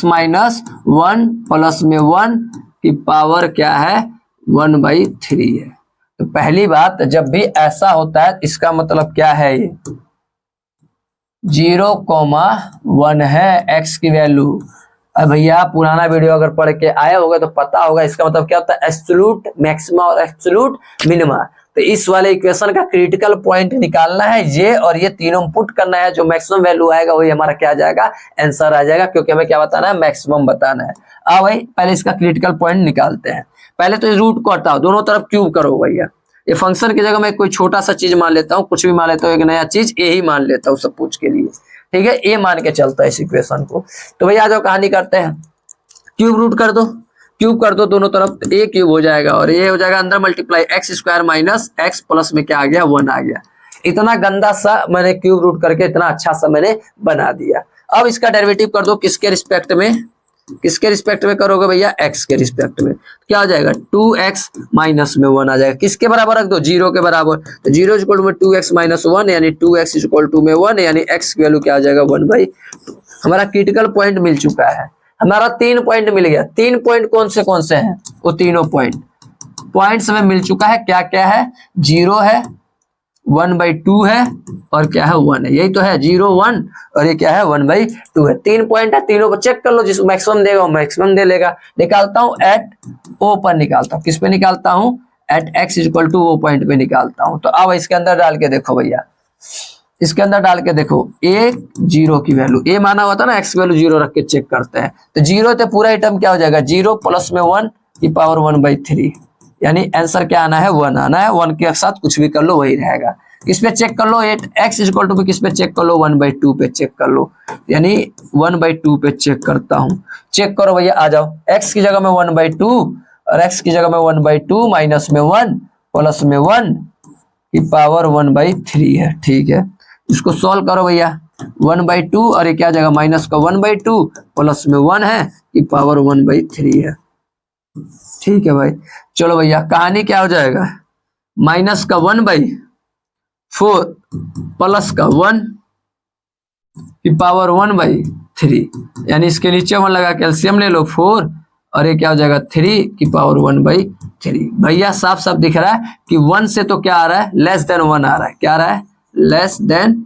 [SPEAKER 1] माइनस 1 प्लस में 1 की पावर क्या है 1/3 है। तो पहली बात जब भी ऐसा होता है इसका मतलब क्या है, ये 0,1 है x की वैल्यू, अब भैया पुराना वीडियो अगर पढ़ के आए होगा तो पता होगा इसका मतलब क्या होता है एब्सोल्यूट मैक्सिमा और एब्सोल्यूट मिनिमा। तो इस वाले इक्वेशन का क्रिटिकल पॉइंट निकालना है ये, और ये तीनों पुट करना है, जो मैक्सिमम वैल्यू आएगा वही हमारा क्या आ जाएगा, आंसर आ जाएगा, क्योंकि हमें क्या बताना है, मैक्सिमम बताना है। अब भाई पहले इसका क्रिटिकल पॉइंट निकालते हैं। पहले तो इस रूट को हटाओ, दोनों तरफ क्यूब करो भैया। ये फंक्शन की जगह मैं कोई छोटा सा चीज मान लेता हूँ, कुछ भी मान लेता हूँ, एक नया चीज ए ही मान लेता हूँ सब पूछ के लिए, ठीक है, ए मान के चलता है इस इक्वेशन को। तो भैया आ जाओ कहानी करते हैं, क्यूब रूट कर दो, क्यूब कर दो दोनों तरफ, तो ए क्यूब हो जाएगा और ये हो जाएगा अंदर multiply x square minus x plus में क्या आ गया, 1 आ गया। इतना गंदा सा मैंने क्यूब रूट करके इतना अच्छा सा मैंने बना दिया। अब इसका डेरिवेटिव कर दो, किसके रिस्पेक्ट में, किसके रिस्पेक्ट में करोगे भैया, एक्स के रिस्पेक्ट में। क्या आ जाएगा 2x माइनस में 1 आ जाएगा। किसके बराबर रख दो, 0 के बराबर। तो 0 इक्वल टू में 2x माइनस 1 यानी 2x इक्वल टू में 1 यानी x की वैल्यू क्या आ जाएगा 1/2। हमारा क्रिटिकल पॉइंट मिल चुका है, हमारा 3 पॉइंट मिल गया। 3 पॉइंट कौन से हैं, वो तीनों पॉइंट्स में मिल चुका है। क्या क्या है, 0 है, 1/2 है और क्या है 1 है। यही तो है 0 1 और ये क्या है 1/2 है। 3 पॉइंट है, तीनों को चेक कर लो, जिसको मैक्सिमम देगा वो मैक्सिमम दे लेगा। निकालता हूं एट ओ पर निकालता हूं, किस पे निकालता हूं, एट x इक्वल टू वो पॉइंट पे निकालता हूं। तो अब इसके अंदर डाल के देखो भैया, इसके अंदर डाल के देखो, ए 0 की वैल्यू, ए माना हुआ था ना, x वैल्यू 0 रख के चेक करते हैं। तो 0 तो पूरा आइटम क्या हो जाएगा, 0 प्लस में 1 की पावर 1/3 यानी आंसर क्या आना है, 1 आना है। 1 के साथ कुछ भी कर लो वही रहेगा। किस पे चेक कर लो, x इक्वल टू पे किस पे चेक कर लो, 1/2 पे चेक कर लो, यानी 1/2 पे चेक करता हूं। चेक करो भैया, आ जाओ, x की जगह में 1/2 और x की जगह में 1/2 माइनस में 1 प्लस में 1 की पावर 1/3 है, ठीक है। इसको सॉल्व करो भैया, 1/2 और ये क्या जाएगा, माइनस का 1/2 प्लस में 1 है की पावर 1/3 है, ठीक है भाई। चलो भैया कहानी क्या हो जाएगा, माइनस का 1/4 प्लस का 1 की पावर 1/3 यानी इसके नीचे 1 लगा के एलसीएम ले लो 4 और ये क्या हो जाएगा 3 की पावर 1/3। भैया साफ साफ दिख रहा है कि 1 से तो क्या आ रहा है, लेस देन 1 आ रहा है। क्या आ रहा है, लेस देन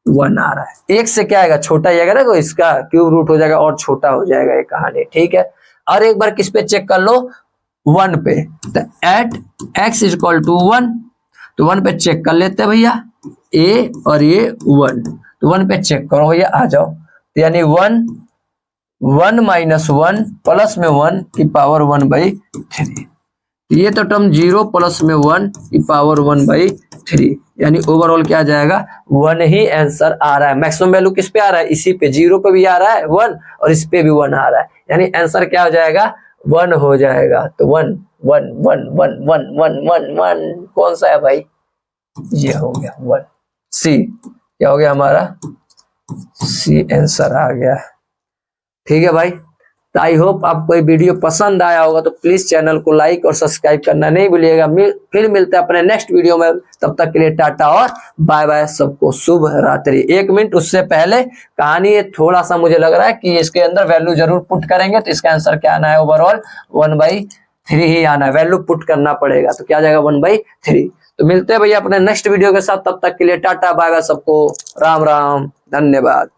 [SPEAKER 1] 1 आ रहा है। 1 से क्या आएगा, छोटा ही आएगा ना, तो इसका क्यूब रूट हो जाएगा और छोटा हो जाएगा ये कहानी, ठीक है। और एक बार किस पे चेक कर लो, 1 पे। तो एट x इक्वल टू 1, तो 1 पे चेक कर लेते हैं भैया, a और ये 1, तो 1 पे चेक करो भैया, आ जाओ। तो यानी 1 माइनस 1 प्लस में 1 की पावर 1/3, ये तो टर्म 0 प्लस में 1 की पावर 1/3 यानी ओवरऑल क्या आ जाएगा, 1 ही आंसर आ रहा है। मैक्सिमम वैल्यू किस पे आ रहा है, इसी पे, 0 पे भी आ रहा है 1 और इस पे भी 1 आ रहा है, यानी आंसर क्या हो जाएगा, 1 हो जाएगा। तो 1 1 1 1 1 1 1 1 कौन सा है भाई, ये हो गया 1, सी क्या हो गया हमारा, सी आंसर आ गया, ठीक है भाई। तो आई होप आपको ये वीडियो पसंद आया होगा, तो प्लीज चैनल को लाइक और सब्सक्राइब करना नहीं भूलिएगा। फिर मिलते हैं अपने नेक्स्ट वीडियो में, तब तक के लिए टाटा और बाय बाय, सबको शुभ रात्रि। 1 मिनट उससे पहले कहानी ये थोड़ा सा मुझे लग रहा है कि इसके अंदर वैल्यू जरूर पुट करेंगे, तो इसका आंसर क्या आना है, ओवरऑल 1/3 ही आना है, वैल्यू पुट करना पड़ेगा, तो क्या जाएगा 1/3। तो मिलते हैं भैया अपने नेक्स्ट वीडियो के साथ, तब तक के लिए टाटा बाय बाय, सबको राम राम, धन्यवाद।